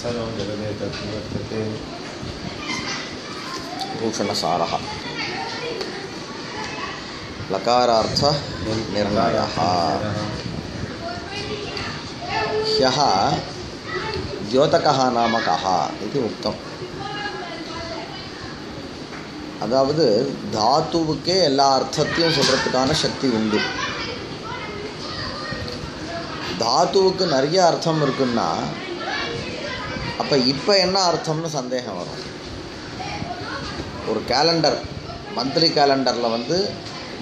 सर्वं जगदे तत्वर्तते भूषणसारः लकारार्थ निर्णयः ह्यः द्योतकः नाम कः इति उक्तम्. அதாவது தாத்துவுக்கே எல்லா அர்த்தத்தையும் சொல்கிறதுக்கான சக்தி உண்டு. தாத்துவுக்கு நிறைய அர்த்தம் இருக்குன்னா அப்போ இப்போ என்ன அர்த்தம்னு சந்தேகம் வரும். ஒரு கேலண்டர், மந்த்லி கேலண்டரில் வந்து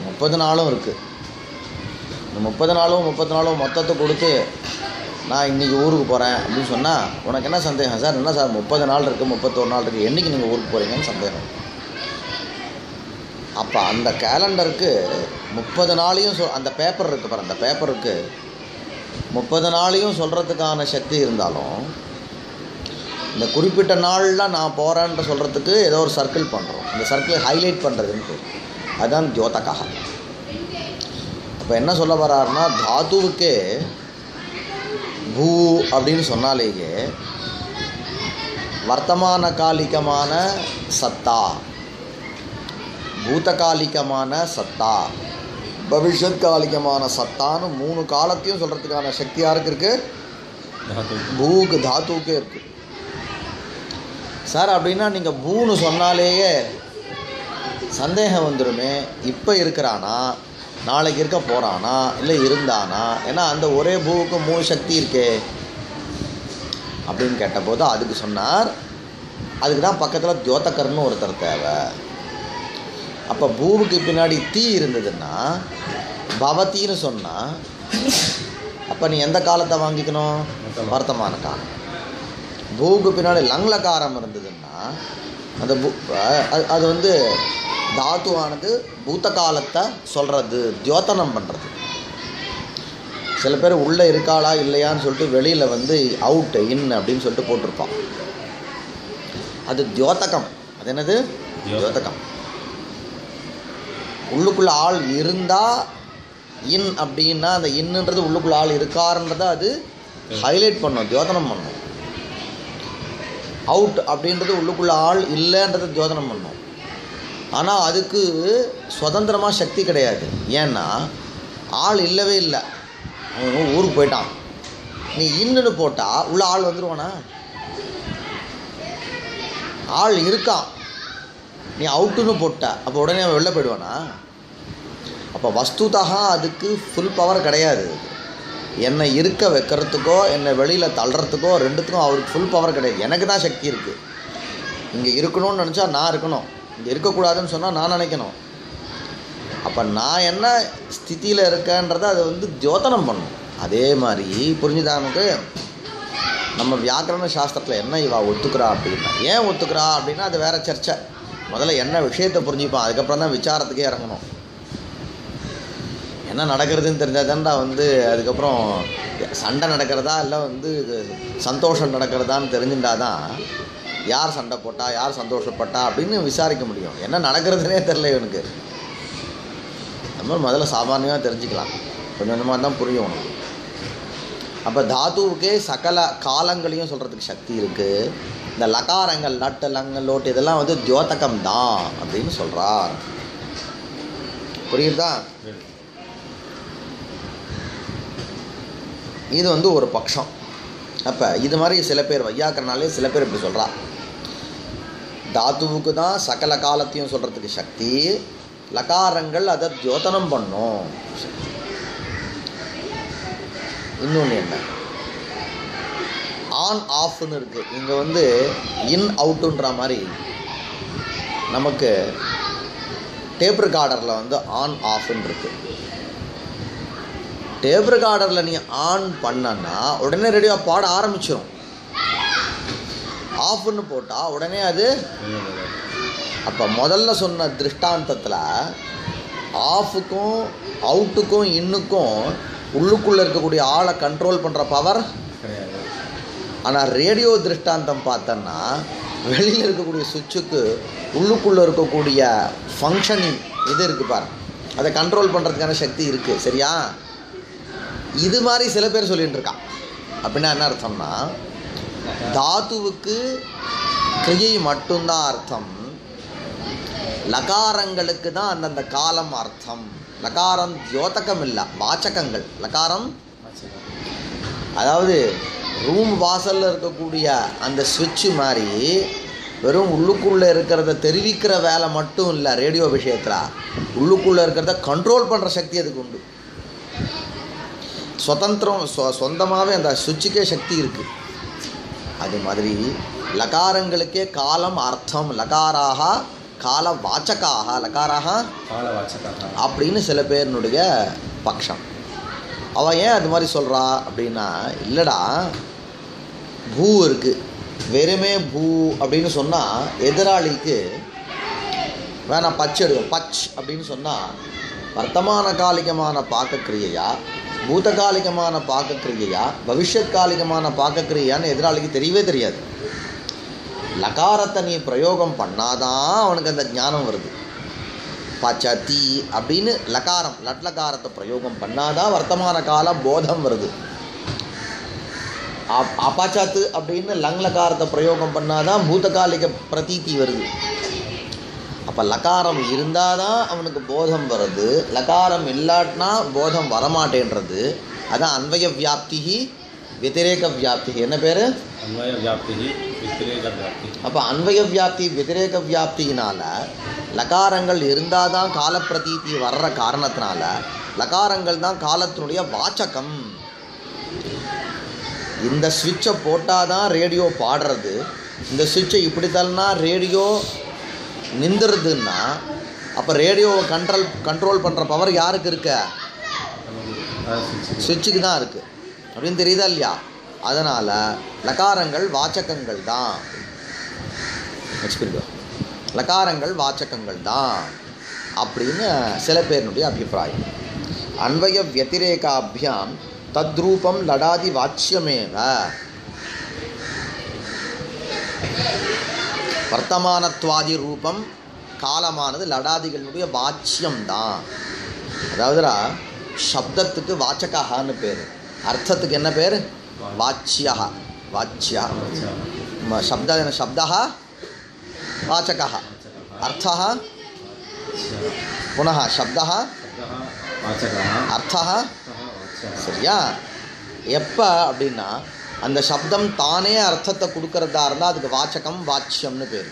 30 நாளும் இருக்குது. இந்த 30 நாளும் மொத்தத்தை கொடுத்து நான் இன்றைக்கி ஊருக்கு போகிறேன் அப்படின்னு சொன்னால் உனக்கு என்ன சந்தேகம்? சார் என்ன சார் 30 நாள் இருக்குது, 31 நாள் இருக்குது, என்றைக்கு நீங்கள் ஊருக்கு போகிறீங்கன்னு சந்தேகம். அப்போ அந்த கேலண்டருக்கு 30 நாளையும் அந்த பேப்பர் இருக்குது பாரு, அந்த பேப்பருக்கு 30 நாளையும் சொல்கிறதுக்கான சக்தி இருந்தாலும் இந்த குறிப்பிட்ட நாளில் நான் போகிறேன்ற சொல்கிறதுக்கு ஏதோ ஒரு சர்க்கிள் பண்ணுறோம். இந்த சர்க்கிள் ஹைலைட் பண்ணுறதுன்னு பேர். அதுதான் தியோதகா. அப்போ என்ன சொல்ல வர்றாருன்னா, தாத்துவுக்கே பூ அப்படின்னு சொன்னாலேயே வர்த்தமான காலிகமான சத்தா, பூதகாலிகமான சத்தா, பவிஷ்யத் காலிகமான சத்தான்னு 3 காலத்தையும் சொல்கிறதுக்கான சக்தி யாருக்கு இருக்குது? பூக்கு, தாத்துவுக்கே இருக்குது. சார் அப்படின்னா நீங்கள் பூன்னு சொன்னாலேயே சந்தேகம் வந்துடுமே, இப்போ இருக்கிறானா நாளைக்கு இருக்க போகிறானா இல்லை இருந்தானா? ஏன்னா அந்த ஒரே பூவுக்கு 3 சக்தி இருக்கே அப்படின்னு கேட்டபோது அதுக்கு சொன்னார், அதுக்கு தான் பக்கத்தில் தியோதகர்னு ஒருத்தர் தேவை. அப்போ பூவுக்கு பின்னாடி தீ இருந்ததுன்னா பவத்தின்னு சொன்னால் அப்போ நீ எந்த காலத்தை வாங்கிக்கணும்? வர்த்தமான காலம். பூவுக்கு பின்னாடி லங்லகாரம் இருந்ததுன்னா அந்த அது வந்து தாத்துவானது பூத்த காலத்தை சொல்கிறது, தியோதனம் பண்ணுறது. சில பேர் உள்ளே இருக்காளா இல்லையான்னு சொல்லிட்டு வெளியில் வந்து அவுட் இன் அப்படின்னு சொல்லிட்டு போட்டிருப்பான். அது தியோதகம். அது என்னது? தியோதகம். உள்ளுக்குள்ளே ஆள் இருந்தால் இன் அப்படின்னா அந்த இன்னுன்றது உள்ளுக்குள்ளே ஆள் இருக்காருன்றதை அது ஹைலைட் பண்ணும், தியோதனம் பண்ணும். அவுட் அப்படின்றது உள்ளுக்குள்ளே ஆள் இல்லைன்றதை தியோதனம் பண்ணும். ஆனால் அதுக்கு சுதந்திரமாக சக்தி கிடையாது. ஏன்னா ஆள் இல்லவே இல்லை, அவன் ஊருக்கு போயிட்டான். நீ இன்னுன்னு போட்டால் உள்ள ஆள் வந்துடுவானா? ஆள் இருக்கான், நீ அவுட்டுன்னு போட்ட அப்போ உடனே அவன் வெளில போயிடுவானா? அப்போ வஸ்துதாக அதுக்கு ஃபுல் பவர் கிடையாது. என்னை இருக்க வைக்கிறதுக்கோ என்னை வெளியில் தள்ளுறதுக்கோ ரெண்டுத்துக்கும் அவருக்கு ஃபுல் பவர் கிடையாது. எனக்கு தான் சக்தி இருக்குது. இங்கே இருக்கணும்னு நினச்சா நான் இருக்கணும், இங்கே இருக்கக்கூடாதுன்னு சொன்னால் நான் நினைக்கணும். அப்போ நான் என்ன ஸ்திதியில் இருக்கேன்றதை அது வந்து தியோதனம் பண்ணணும். அதே மாதிரி புரிஞ்சுதா நமக்கு? நம்ம வியாக்கரண சாஸ்திரத்தில் என்ன இவா ஒத்துக்கிறா அப்படின்னா, ஏன் ஒத்துக்கிறா அப்படின்னா அது வேறு சர்ச்சை. முதல்ல என்ன விஷயத்தை புரிஞ்சுப்பான், அதுக்கப்புறம் தான் விசாரத்துக்கே இறங்கணும். என்ன நடக்கிறதுன்னு தெரிஞ்சால் தான்டா வந்து அதுக்கப்புறம் சண்டை நடக்கிறதா இல்லை வந்து சந்தோஷம் நடக்கிறதான்னு தெரிஞ்சுட்டா தான் யார் சண்டை போட்டா யார் சந்தோஷப்பட்டா அப்படின்னு விசாரிக்க முடியும். என்ன நடக்கிறதுனே தெரில இவனுக்கு. நம்ம முதல்ல சாமானியமாக தெரிஞ்சுக்கலாம், கொஞ்சம் கொஞ்சமாக தான் புரியும். அப்போ தாத்துவுக்கே சகல காலங்களையும் சொல்கிறதுக்கு சக்தி இருக்குது. இந்த லகாரங்கள் லட்டு லங்கு லோட்டு இதெல்லாம் வந்து தியோதகம் தான் அப்படின்னு சொல்கிறார். புரியுதா? இது வந்து ஒரு பட்சம். அப்போ இது மாதிரி சில பேர் வையாக்கறனாலே சில பேர் இப்படி சொல்கிறா, தாத்துவுக்கு தான் சகல காலத்தையும் சொல்கிறதுக்கு சக்தி, லகாரங்கள் அதை தியோதனம் பண்ணும். இன்னொன்று என்ன, ஆன் ஆஃப்னு இருக்குது. இங்கே வந்து இன் அவுட்டுன்ற மாதிரி நமக்கு டேப் ரெக்கார்டரில் வந்து ஆன் ஆஃப்னு இருக்குது. டேப் ரெக்கார்டரில் நீ ஆன் பண்ணனா உடனே ரேடியோ பாட ஆரம்பிச்சிடும். ஆஃப்னு போட்டால் உடனே அது. அப்போ முதல்ல சொன்ன திருஷ்டாந்தத்தில் ஆஃபுக்கும் அவுட்டுக்கும் இன்னுக்கும் உள்ளுக்குள்ளே இருக்கக்கூடிய ஆளை கண்ட்ரோல் பண்ணுற பவர். ஆனால் ரேடியோ திருஷ்டாந்தம் பார்த்தோன்னா வெளியில் இருக்கக்கூடிய சுவிட்சுக்கு உள்ளுக்குள்ளே இருக்கக்கூடிய ஃபங்க்ஷனிங் இது இருக்குது பாரு, அதை கண்ட்ரோல் பண்ணுறதுக்கான சக்தி இருக்குது. சரியா? இது மாதிரி சில பேர் சொல்லிகிட்டு இருக்கான். அப்படின்னா என்ன அர்த்தம்னா, தாத்துவுக்கு கிரியை மட்டும்தான் அர்த்தம், லகாரங்களுக்கு தான் அந்தந்த காலம் அர்த்தம். லகாரம் தியோதகம் இல்லை, வாச்சகங்கள். லகாரம் அதாவது ரூம் வாசலில் இருக்கக்கூடிய அந்த சுவிட்சு மாதிரி வெறும் உள்ளுக்குள்ளே இருக்கிறத தெரிவிக்கிற வேலை மட்டும் இல்லை. ரேடியோ விஷயத்தில் உள்ளுக்குள்ளே இருக்கிறத கண்ட்ரோல் பண்ணுற சக்தி அதுக்கு உண்டு. சுதந்திரம் சொந்தமாகவே அந்த சுவிட்சுக்கே சக்தி இருக்குது. அது மாதிரி லகாரங்களுக்கே காலம் அர்த்தம். லகாராக கால வாச்சகாக, லகாராக அப்படின்னு சில பேருனுடைய பட்சம். அவன் ஏன் அது மாதிரி சொல்கிறா அப்படின்னா, இல்லைடா பூ இருக்குது, வெறுமே பூ அப்படின்னு சொன்னால் எதிராளிக்கு வேணாம் பச்சு எடுக்கும். பச் அப்படின்னு சொன்னால் வர்த்தமான காலிகமான பாக்கக்கிரியையா, பூதகாலிகமான பாக்கக்கிரியையா, பவிஷ்யத்காலிகமான பாக்கக்கிரியான்னு எதிராளிக்கு தெரியவே தெரியாது. லகாரத்தை நீ பிரயோகம் பண்ணாதான் அவனுக்கு அந்த ஞானம் வருது. பச்சதி அப்படின்னு லகாரம், லட்லகாரத்தை பிரயோகம் பண்ணாதான் வர்த்தமான கால போதம் வருது. அபச்சத்து அப்படின்னு லங்லகாரத்தை பிரயோகம் பண்ணாதான் பூதகாலிக பிரதீதி வருது. அப்போ லகாரம் இருந்தால் தான் அவனுக்கு போதம் வருது, லகாரம் இல்லாட்டினா போதம் வரமாட்டேன்றது. அதான் அன்வய வியாப்தி வத்திரேக வியாப்தி. என்ன பேர்? அன்வய வியாப்தி வத்திரேக வியாப்தி. அப்போ அன்வய வியாப்தி வத்திரேக வியாப்தியினால் லகாரங்கள் இருந்தால் தான் காலப்பிரதீதி வர்ற காரணத்தினால லகாரங்கள் தான் காலத்தினுடைய வாச்சகம். இந்த சுவிட்சை போட்டால் தான் ரேடியோ பாடுறது, இந்த சுவிட்சை இப்படி தள்ளினா ரேடியோ நின்றுதுன்னா அப்போ ரேடியோவை கண்ட்ரோல் பண்ணுற பவர் யாருக்கு இருக்க? சுவிட்சுக்கு தான் இருக்குது அப்படின்னு தெரியுதா இல்லையா? அதனால் லகாரங்கள் வாச்சகங்கள் தான். லகாரங்கள் வாச்சகங்கள் தான் அப்படின்னு சில பேருடைய அபிப்பிராயம். அன்வய வத்திரேகாபியாம் தத்ரூபம் லடாதி வாச்சியமேவ. வர்த்தமானத்வாதி ரூபம் காலமானது லடாதிகளுடைய வாச்சியம்தான். அதாவதுடா சப்தத்துக்கு வாச்சகான்னு பேர், அர்த்தத்துக்கு என்ன பேர்? வாச்சியா. வாச்சியா சப்தா வாச்சகா, அர்த்தா புனः சப்தா அர்த்தா. சரியா? எப்போ அப்படின்னா அந்த சப்தம் தானே அர்த்தத்தை கொடுக்கறதா இருந்தால் அதுக்கு வாச்சகம் வாச்சியம்னு பேர்.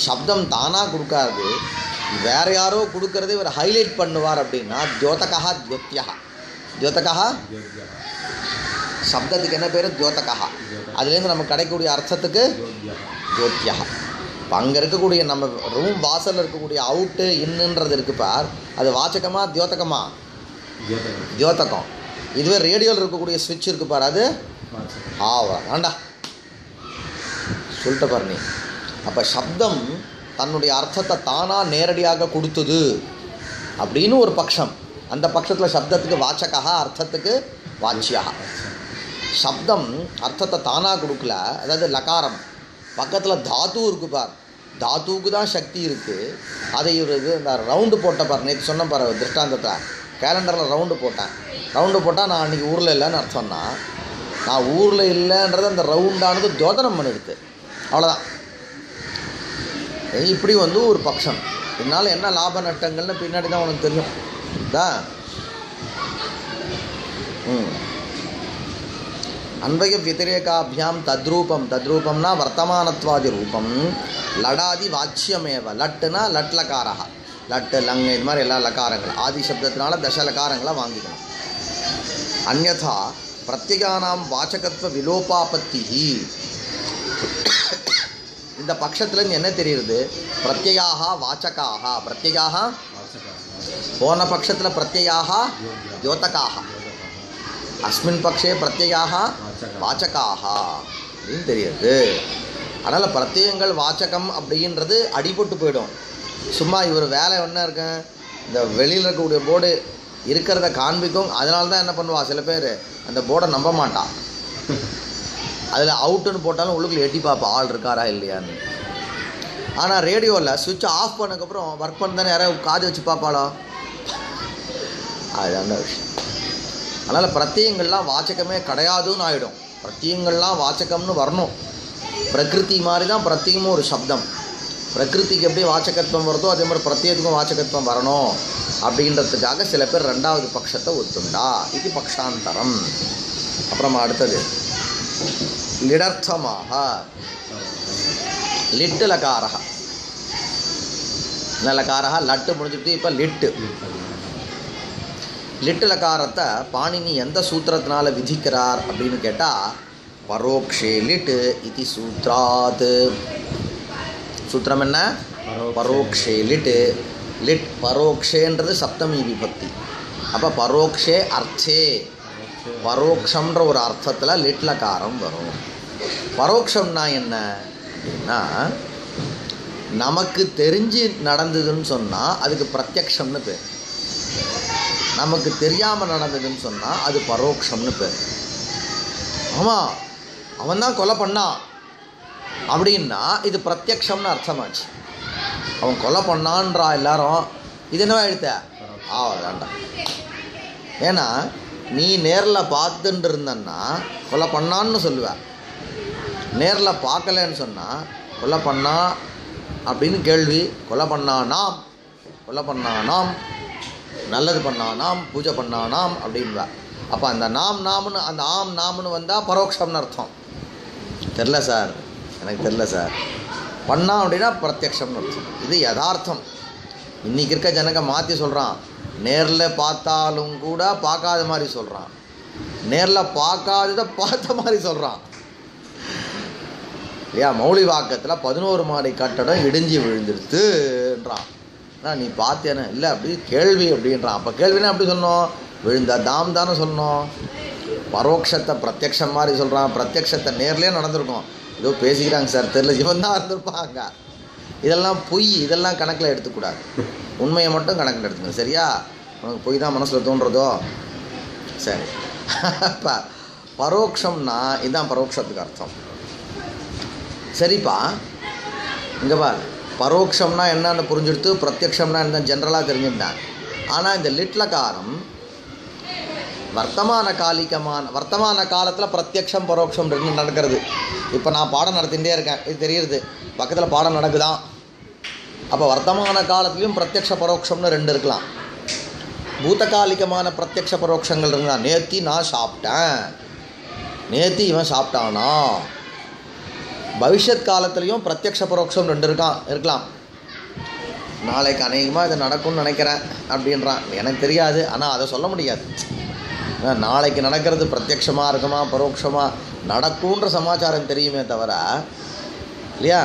சப்தம் தானாக கொடுக்காது, வேறு யாரோ கொடுக்கறது இவர் ஹைலைட் பண்ணுவார் அப்படின்னா தியோதகா தியோத்தியா. தியோதகா சப்தத்துக்கு என்ன பேர்? தியோதகா. அதுலேருந்து நமக்கு கிடைக்கக்கூடிய அர்த்தத்துக்கு தியோத்தியா. இப்போ அங்கே இருக்கக்கூடிய நம்ம ரூம் வாசலில் இருக்கக்கூடிய அவுட்டு இன்னுன்றது இருக்கு பார், அது வாச்சகமா தியோதகமா? தியோதகம். இதுவே ரேடியோவில் இருக்கக்கூடிய ஸ்விட்ச் இருக்கு பார், அது வேண்டா சொல்லிட்ட பாரு நீ. அப்போ சப்தம் தன்னுடைய அர்த்தத்தை தானாக நேரடியாக கொடுத்தது அப்படின்னு ஒரு பட்சம். அந்த பட்சத்தில் சப்தத்துக்கு வாச்சகா, அர்த்தத்துக்கு வாச்சியா. சப்தம் அர்த்தத்தை தானாக கொடுக்கல, அதாவது லகாரம் பக்கத்தில் தாத்து இருக்கு பார், தாத்துவுக்கு தான் சக்தி இருக்குது. அதை இவர் இந்த ரவுண்டு போட்ட பார், நேற்று சொன்ன பாரு திருஷ்டாந்தத்தை, கேலண்டரில் ரவுண்டு போட்டேன். ரவுண்டு போட்டால் நான் அன்றைக்கி ஊரில் இல்லைன்னு அர்த்தம்னா, நான் ஊரில் இல்லைன்றது அந்த ரவுண்டானது தோதனம் பண்ணிடுது, அவ்வளோதான். இப்படி ஒரு பட்சம். இதனால் என்ன லாப நட்டங்கள்னு பின்னாடி தான் உனக்கு தெரியும் தான். அன்வய வத்திரேகாபியாம் தத்ரூபம். தத்ரூபம்னா வர்த்தமானத்வாதி ரூபம், லடாதி வாச்சியமேவ. லட்டுனா லட்லகாரா, லட்டு லங் இது மாதிரி எல்லா லகாரங்கள் ஆதி சப்தத்தினால தசலகாரங்களை வாங்கிக்கணும். அந்யதா பிரத்யகானாம் வாச்சகத்துவ விலோபாபத்தி. இந்த பட்சத்தில் என்ன தெரியுது? பிரத்யயாக வாச்சகாக. பிரத்யகாக போன பட்சத்தில் பிரத்யயாக யோதகாக, அஸ்மின் பக்ஷே பிரத்யயாக வாச்சகாக அப்படின்னு தெரியுது. அதனால் பிரத்யங்கள் வாச்சகம் அப்படின்றது அடிபட்டு போயிடும். சும்மா இவர் வேலை என்ன இருக்கு, இந்த வெளியில் இருக்கக்கூடிய போர்டு இருக்கிறத காண்பிக்கும். அதனால தான் என்ன பண்ணுவா, சில பேர் அந்த போர்டை நம்ப மாட்டான். அதில் அவுட்டுன்னு போட்டாலும் உள்ளுக்குள்ள எட்டி பார்ப்பா ஆள் இருக்காரா இல்லையான்னு. ஆனால் ரேடியோவில் சுவிட்சை ஆஃப் பண்ணதுக்கப்புறம் ஒர்க் பண்ண தானே யாராவது காது வச்சு பார்ப்பாளோ, அதுதான் விஷயம். அதனால் பிரத்யங்கள்லாம் வாச்சகமே கிடையாதுன்னு ஆகிடும். பிரத்தியங்கள்லாம் வாச்சகம்னு வரணும். பிரகிருதி மாதிரி தான் பிரத்தியமும் ஒரு சப்தம். பிரகிருதிக்கு எப்படி வாச்சகத்துவம் வருதோ அதே மாதிரி பிரத்தியத்துக்கும் வாச்சகத்துவம் வரணும் அப்படின்றதுக்காக சில பேர் ரெண்டாவது பட்சத்தை ஒத்துண்டா. இது பக்ஷாந்தரம். அப்புறமா அடுத்தது லிடர்த்தமாக லிட்டு லகாரக. லகாரக லட்டு முடிஞ்சுட்டு இப்போ லிட்டு. லிட்டு லகாரத்தை பாணினி எந்த சூத்திரத்தினால விதிக்கிறார் அப்படின்னு கேட்டால் பரோக்ஷே லிட்டு இது சூத்ராத். சூத்திரம் என்ன? பரோக்ஷே லிட்டு. லிட் பரோக்ஷேன்றது சப்தமி விபக்தி. அப்போ பரோக்ஷே அர்த்தே, பரோக்ஷம்ன்ற ஒரு அர்த்தத்தில் லிட் லகாரம் வரும். பரோக்ஷம்னா என்ன அப்படின்னா நமக்கு தெரிஞ்சு நடந்ததுன்னு சொன்னால் அதுக்கு பிரத்யக்ஷம்னு பேர். நமக்கு தெரியாமல் நடந்ததுன்னு சொன்னால் அது பரோக்ஷம்னு பேர். ஆமாம் அவன் தான் கொலை பண்ணான் அப்படின்னா இது பிரத்யக்ஷம்னு அர்த்தமாச்சு. அவன் கொலை பண்ணான்றா எல்லாரும், இது என்னவா எழுத்த வேண்டாம். ஏன்னா நீ நேரில் பார்த்துட்டு இருந்தன்னா கொலை பண்ணான்னு சொல்லுவேன். நேரில் பார்க்கலன்னு சொன்னால் கொலை பண்ணா அப்படின்னு கேள்வி. கொலை பண்ணானாம், கொலை பண்ணானாம், நல்லது பண்ணானாம், பூஜை பண்ணானாம் அப்படின்பா. அப்போ அந்த நாம்னு அந்த நாம்னு வந்தால் பரோட்சம்னு அர்த்தம். தெரில சார், எனக்கு தெரில சார். பண்ணா அப்படின்னா பிரத்யக்ஷம்னு அர்த்தம். இது யதார்த்தம். இன்றைக்கி இருக்க ஜனங்க மாற்றி சொல்கிறான். நேரில் பார்த்தாலும் கூட பார்க்காத மாதிரி சொல்கிறான், நேரில் பார்க்காததை பார்த்த மாதிரி சொல்கிறான் இல்லையா? மௌலி வாக்கத்தில் 11 மாடி கட்டடம் இடிஞ்சு விழுந்துருத்துன்றான். நீ பார்த்தேன்னு இல்லை அப்படி கேள்வி அப்படின்றான். அப்போ கேள்வினா எப்படி சொல்லணும்? விழுந்த தாம் தானே சொல்லணும். பரோட்சத்தை பிரத்யக்ஷம் மாதிரி சொல்கிறான். பிரத்யக்ஷத்தை நேர்லேயே நடந்திருக்கும். ஏதோ பேசிக்கிறாங்க சார், தெரியல, இவன் தான் இருந்திருப்பாங்க. இதெல்லாம் பொய், இதெல்லாம் கணக்கில் எடுத்துக்கூடாது. உண்மையை மட்டும் கணக்கில் எடுத்துக்கணும். சரியா? உனக்கு பொய் தான் மனசில் தோன்றதோ சரி. இப்போ பரோட்சம்னா இதுதான் பரோட்சத்துக்கு அர்த்தம். சரிப்பா, இங்கே பார், பரோட்சம்னா என்னன்னு புரிஞ்சுடுத்து, பிரத்யக்ஷம்னா என்ன ஜென்ரலாக தெரிஞ்சுட்டேன். ஆனால் இந்த லிட்லகாரம் வர்த்தமான காலத்தில் பிரத்யக்ஷம் பரோட்சம் ரெண்டு நடக்கிறது. இப்போ நான் பாடம் நடத்திகிட்டே இருக்கேன், இது தெரியுது, பக்கத்தில் பாடம் நடக்குதான். அப்போ வர்த்தமான காலத்துலேயும் பிரத்யக்ஷ பரோட்சம்னு ரெண்டு இருக்கலாம். பூதகாலிகமான பிரத்யக்ஷ பரோட்சங்கள் இருந்தால் நேத்தி நான் சாப்பிட்டேன், நேத்தி இவன் சாப்பிட்டானா. பவிஷ்யத் காலத்துலேயும் பிரத்யக்ஷ பரோட்சம் ரெண்டு இருக்கலாம். நாளைக்கு அநேகமாக இது நடக்கும்னு நினைக்கிறேன் அப்படின்றான். எனக்கு தெரியாது, ஆனால் அதை சொல்ல முடியாது. நாளைக்கு நடக்கிறது பிரத்யக்ஷமாக இருக்குமா பரோட்சமாக நடக்கும்ன்ற சமாச்சாரம் தெரியுமே தவிர, இல்லையா,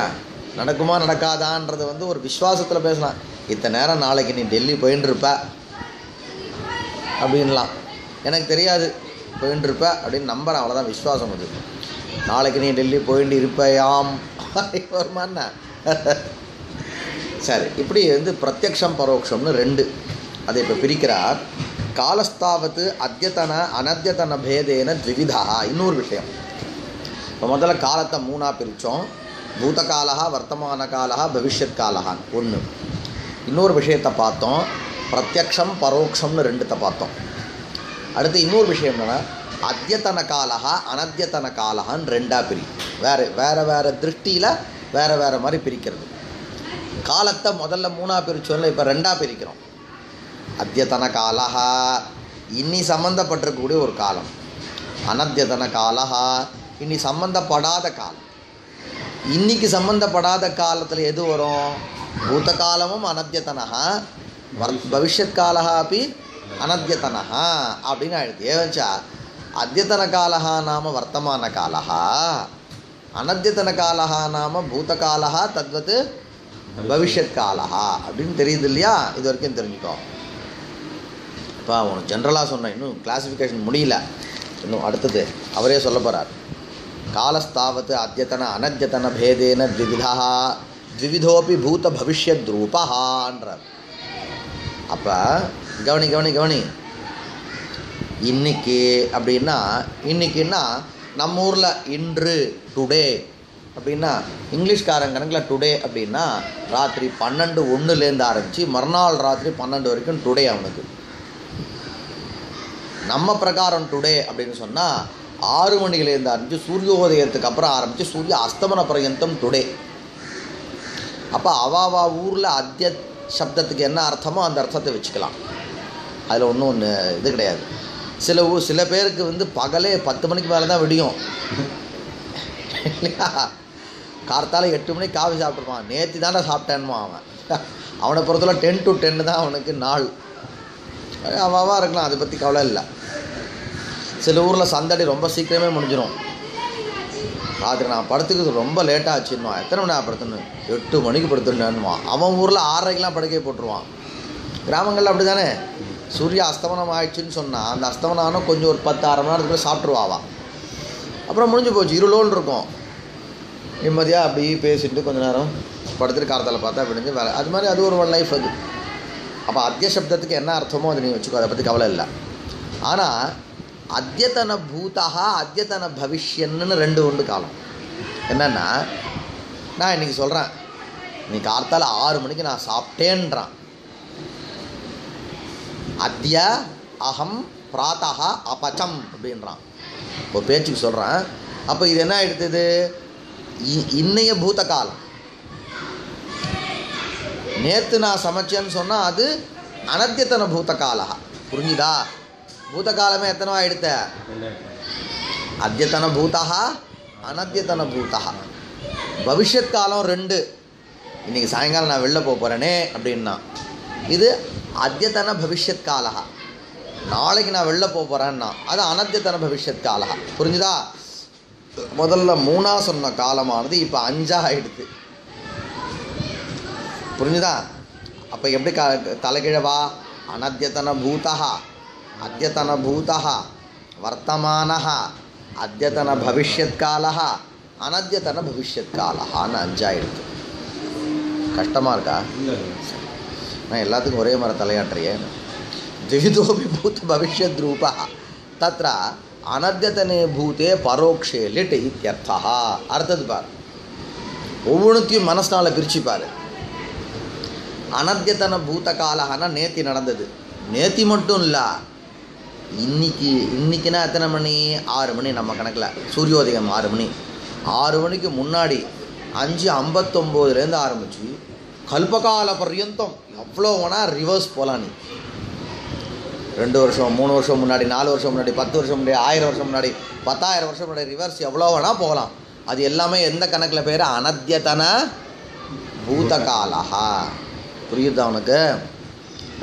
நடக்குமா நடக்காதான்றது ஒரு விஸ்வாசத்தில் பேசலாம். இத்தனை நேரம் நாளைக்கு நீ டெல்லி போயின்னு இருப்ப அப்படின்லாம். எனக்கு தெரியாது, போயின்னு இருப்ப அப்படின்னு நம்புகிறேன், அவ்வளோதான் விஸ்வாசம். அது நாளைக்கு நீ டெல்லி போயிட்டு இருப்பயாம் வருமானா. சரி, இப்படி பிரத்யக்ஷம் பரோட்சம்னு ரெண்டு. அதை இப்போ பிரிக்கிறார். காலஸ்தாவத்து அத்தியத்தன அனத்தியத்தன பேதேன த்விவிதா. இன்னொரு விஷயம், இப்போ முதல்ல காலத்தை மூணாக பிரித்தோம். பூதகாலா, வர்த்தமான காலா, பவிஷ்யத் காலஹான் ஒன்று. இன்னொரு விஷயத்தை பார்த்தோம், பிரத்யக்ஷம் பரோட்சம்னு ரெண்டுத்தை பார்த்தோம். அடுத்து இன்னொரு விஷயம் என்னென்னா அத்தியத்தன காலஹா அனத்தியத்தன காலஹான்னு ரெண்டாக வேறு வேறு திருஷ்டியில் வேறு மாதிரி பிரிக்கிறது. காலத்தை முதல்ல மூணாக பிரித்தோம்ல, இப்போ ரெண்டாக பிரிக்கிறோம். அத்தியத்தன காலஹா இன்னி சம்மந்தப்பட்டிருக்கக்கூடிய ஒரு காலம், அனத்தியத்தன காலஹா இன்னி சம்மந்தப்படாத காலம். இன்னைக்கு சம்மந்தப்படாத காலத்தில் எது வரும்? பூத காலமும் அனத்தியத்தனஹா, பவிஷ்யத் காலஹா அப்படி அனத்தியத்தனஹா அப்படின்னு ஆயிடுது. ஏவச்சா அத்தியத்தன காலஹா நாம வர்த்தமான காலஹா, அனத்தியத்தன காலஹா நாம பூத காலஹா, தத்வத்து பவிஷ்யத் காலஹா அப்படின்னு தெரியுது இல்லையா? இது வரைக்கும் தெரிஞ்சுக்கோ. இப்போ உனக்கு ஜென்ரலாக சொன்னேன், இன்னும் கிளாஸிஃபிகேஷன் முடியல. இன்னும் அடுத்தது அவரே சொல்ல போகிறார். காலஸ்தாவத்து அத்தியத்தன அனத்தியத்தன பேதேன த்விவிதா த்விவிதோபி பூத பவிஷ்யத் ரூபஹான்றார். அப்போ கவனி இன்னைக்கு அப்படின்னா நம்ம ஊரில் இன்று டுடே அப்படின்னா, இங்கிலீஷ்காரன் கணக்கில் டுடே அப்படின்னா ராத்திரி 12:01 ஆரம்பித்து மறுநாள் ராத்திரி 12 வரைக்கும் டுடே அவனுக்கு. நம்ம பிரகாரம் டுடே அப்படின்னு சொன்னால் 6 மணிலேருந்து ஆரம்பித்து சூரியோதயத்துக்கு அப்புறம் ஆரம்பித்து சூரிய அஸ்தமன பர்யந்தம் டுடே. அப்போ அவாவா ஊரில் அத்திய சப்தத்துக்கு என்ன அர்த்தமோ அந்த அர்த்தத்தை வச்சுக்கலாம். அதில் ஒன்றும் இது கிடையாது. சில பேருக்கு வந்து பகலே 10 மணிக்கு மேலே தான் விடியும் இல்லையா? கார்த்தால 8 மணிக்கு காஃபி சாப்பிட்ருப்பான். நேற்று தானே சாப்பிட்டேன்மா அவனை பொறுத்தவரை 10 to 10 தான் அவனுக்கு நாள். அவாவா இருக்கலாம், அதை பற்றி கவலை இல்லை. சில ஊரில் சந்தடி ரொம்ப சீக்கிரமே முடிஞ்சிடும். ராத்திரி நான் படுத்துக்கிறது ரொம்ப லேட்டாக ஆச்சுன்னுவா. எத்தனை மணி நேரம் படுத்துணும்? 8 மணிக்கு படுத்துட்டேன்னுவான். அவன் ஊரில் 6:30க்கெலாம் படுக்கையை போட்டுருவான். கிராமங்களில் அப்படி தானே. சூரிய அஸ்தமனம் ஆயிடுச்சுன்னு சொன்னால் அந்த அஸ்தமனம் ஆனால் கொஞ்சம் ஒரு 10-6 மணி நேரத்துக்குள்ளே சாப்பிட்ருவாவா. அப்புறம் முடிஞ்சு போச்சு, இருளோன்னு இருக்கும். நிம்மதியாக அப்படி பேசிட்டு கொஞ்சம் நேரம் படுத்துட்டு காலத்தில் பார்த்தா விடுஞ்சு வேலை. அது மாதிரி அது ஒரு லைஃப் அது. அப்போ அத்திய சப்தத்துக்கு என்ன அர்த்தமோ அதை நீ வச்சுக்கோ, அதை பற்றி கவலை இல்லை. ஆனால் அத்தியத்தன பூதா அத்தியத்தன பவிஷ்யன்னு 2 உண்டு காலம். என்னென்னா, நான் இன்றைக்கி சொல்கிறேன், நீ கார்த்தால 6 மணிக்கு நான் சாப்பிட்டேன்றான். அத்திய அகம் பிராத்தா அபச்சம் அப்படின்றான். ஒரு பேச்சுக்கு சொல்கிறேன். அப்போ இது என்ன எடுத்தது? இன்னைய பூத காலம். நேற்று நான் சமைச்சேன்னு சொன்னால் அது அனத்தியத்தன பூத காலா. புரிஞ்சுதா? பூத காலமே எத்தனை ஆகிடுத்த? அத்தியத்தன பூதா அனத்தியத்தன பூதா. பவிஷ்யத் காலம் 2. இன்றைக்கி சாயங்காலம் நான் வெளில போகிறேனே அப்படின்னா இது அத்தியத்தன பவிஷ்யத் காலா. நாளைக்கு நான் வெளில போகிறேன்னா அது அனத்தியத்தன பவிஷ்யத் காலா. புரிஞ்சுதா? முதல்ல 3 சொன்ன காலமானது இப்போ 5 ஆகிடுது. புரிஞ்சுதா? அப்போ எப்படி தலைகிழவா? அனத்தியத்தன பூதா அத்தியத்தன பூதா வர்த்தமானः அத்தியத்தன பவிஷ்யத் காலः அனத்தியத்தன பவிஷ்யத் காலஹான்னு 5 ஆகிடுது. கஷ்டமாக இருக்கா? நான் எல்லாத்துக்கும் ஒரே மாதிரி தலையாட்டுறேன். திவிதோபி பூத பவிஷ்யத் ரூபா தத்ர அனத்தியத்தனே பூதே பரோக்ஷே லிட் இத்யர்த்தா. அர்த்தது பார். ஒவ்வொன்றுத்தையும் மனசினால் பிரிச்சுப்பார். அனத்தியத்தன பூத காலஹானா நேத்தி நடந்தது. நேத்தி மட்டும் இல்லை, இன்னைக்குன்னா எத்தனை மணி? 6 மணி நம்ம கணக்கில். சூரியோதயம் 6 மணி. 6 மணிக்கு முன்னாடி 5:59 ஆரம்பிச்சு கல்பகால பர்யந்தம் எவ்வளோ வேணால் ரிவர்ஸ் போகலாம். நீ 2 வருஷம் 3 வருஷம் முன்னாடி 4 வருஷம் முன்னாடி 10 வருஷம் முன்னாடி 1000 வருஷம் முன்னாடி 10,000 வருஷம் முன்னாடி ரிவர்ஸ் எவ்வளோ வேணால் போகலாம். அது எல்லாமே எந்த கணக்கில் பேர்? அனத்தியத்தன பூதகாலா. புரியுதா அவனுக்கு?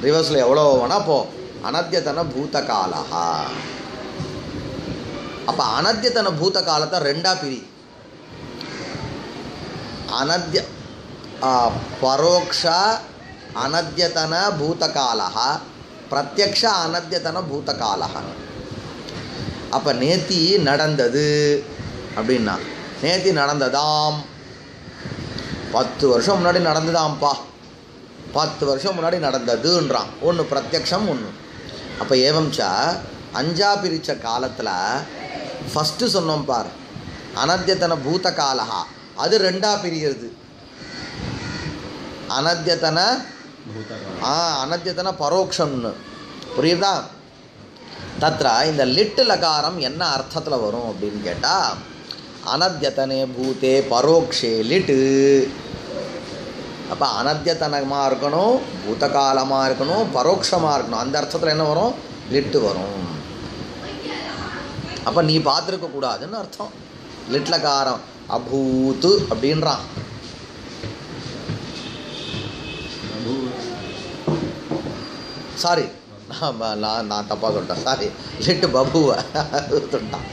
ரிவர்ஸில் எவ்வளோ வேணால் போ. அனத்தியத்தன பூதகாலா. அப்போ அனத்தியத்தன பூத காலத்தை 2ஆக பிரி. அனத்திய பரோக்ஷ அனத்தியத்தன பூதகாலா பிரத்யக்ஷ அனத்தியத்தன பூதகாலா. அப்போ நேத்தி நடந்தது அப்படின்னா நேத்தி நடந்ததாம் 10 வருஷம் முன்னாடி நடந்ததாம்ப்பா. 10 வருஷம் முன்னாடி நடந்ததுன்றான். ஒன்று பிரத்யக்ஷம், ஒன்று. அப்போ ஏவம்ச்சா 5ஆ பிரித்த காலத்தில் ஃபஸ்ட்டு சொன்னோம் பார், அனத்தியத்தன பூத காலா, அது 2ஆக பிரிகிறது. அனத்தியத்தன அனத்தியத்தன பரோக்ஷம்னு. புரியுதா? தத்ர இந்த லிட்டு லகாரம் என்ன அர்த்தத்தில் வரும் அப்படின்னு கேட்டால், அனத்தியத்தனே பூதே பரோக்ஷே லிட்டு. அப்போ அனத்தியத்தனமாக இருக்கணும், பூதகாலமாக இருக்கணும், பரோட்சமாக இருக்கணும். அந்த அர்த்தத்தில் என்ன வரும்? லிட்டு வரும். அப்போ நீ பார்த்துருக்கக்கூடாதுன்னு அர்த்தம். லிட்லகாரம் அபூத்து அப்படின்றான். சாரி, நான் தப்பாக சொல்லிட்டேன். சாரி, லிட்டு பபுவ சொல்லிட்டான்.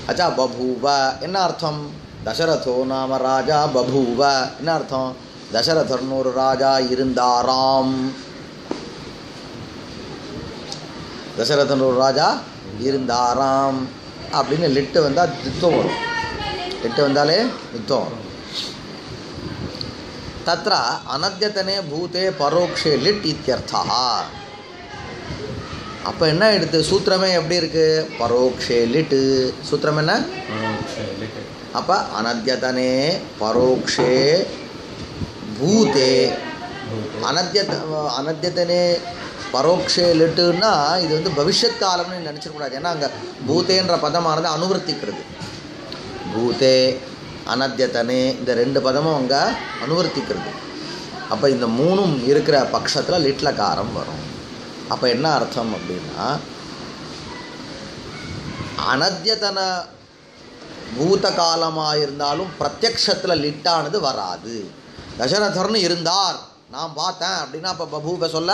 அச்சா, பபூவ என்ன அர்த்தம்? தசரதோ நாம ராஜா பபூவ. என்ன அர்த்தம்? தசரதர்னு ஒரு ராஜா இருந்தாராம். தசரதன் ஒரு ராஜா இருந்தாராம் அப்படின்னு லிட்டு வந்தால் தித்தம் வரும். லிட்டு வந்தாலே தித்தம் வரும். தத்ர அனத்தியத்தனே பூதே பரோக்ஷே லிட் இத்யர்த்தா. அப்போ என்ன எடுத்து சூத்திரமே எப்படி இருக்குது? பரோக்ஷே லிட்டு. சூத்திரம் என்ன? அப்போ அனத்தியத்தனே பரோக்ஷே பூதே அனத்தியத்தனே பரோக்ஷே லிட்டுன்னா இது வந்து பவிஷ்யத் காலம்னு நினச்சிடக்கூடாது. ஏன்னா அங்கே பூத்தேன்ற பதமானது அனுவர்த்திக்கிறது. பூதே அனத்யதனே இந்த 2 பதமும் அங்கே அனுவர்த்திக்கிறது. அப்போ இந்த 3ம் இருக்கிற பட்சத்தில் லிட்லகாரம் வரும். அப்போ என்ன அர்த்தம் அப்படின்னா, அனத்யதன பூத காலமாக இருந்தாலும் பிரத்யக்ஷத்தில் லிட்டானது வராது. தசரதர்னு இருந்தார் நான் பார்த்தேன் அப்படின்னா அப்போ பபூவ சொல்ல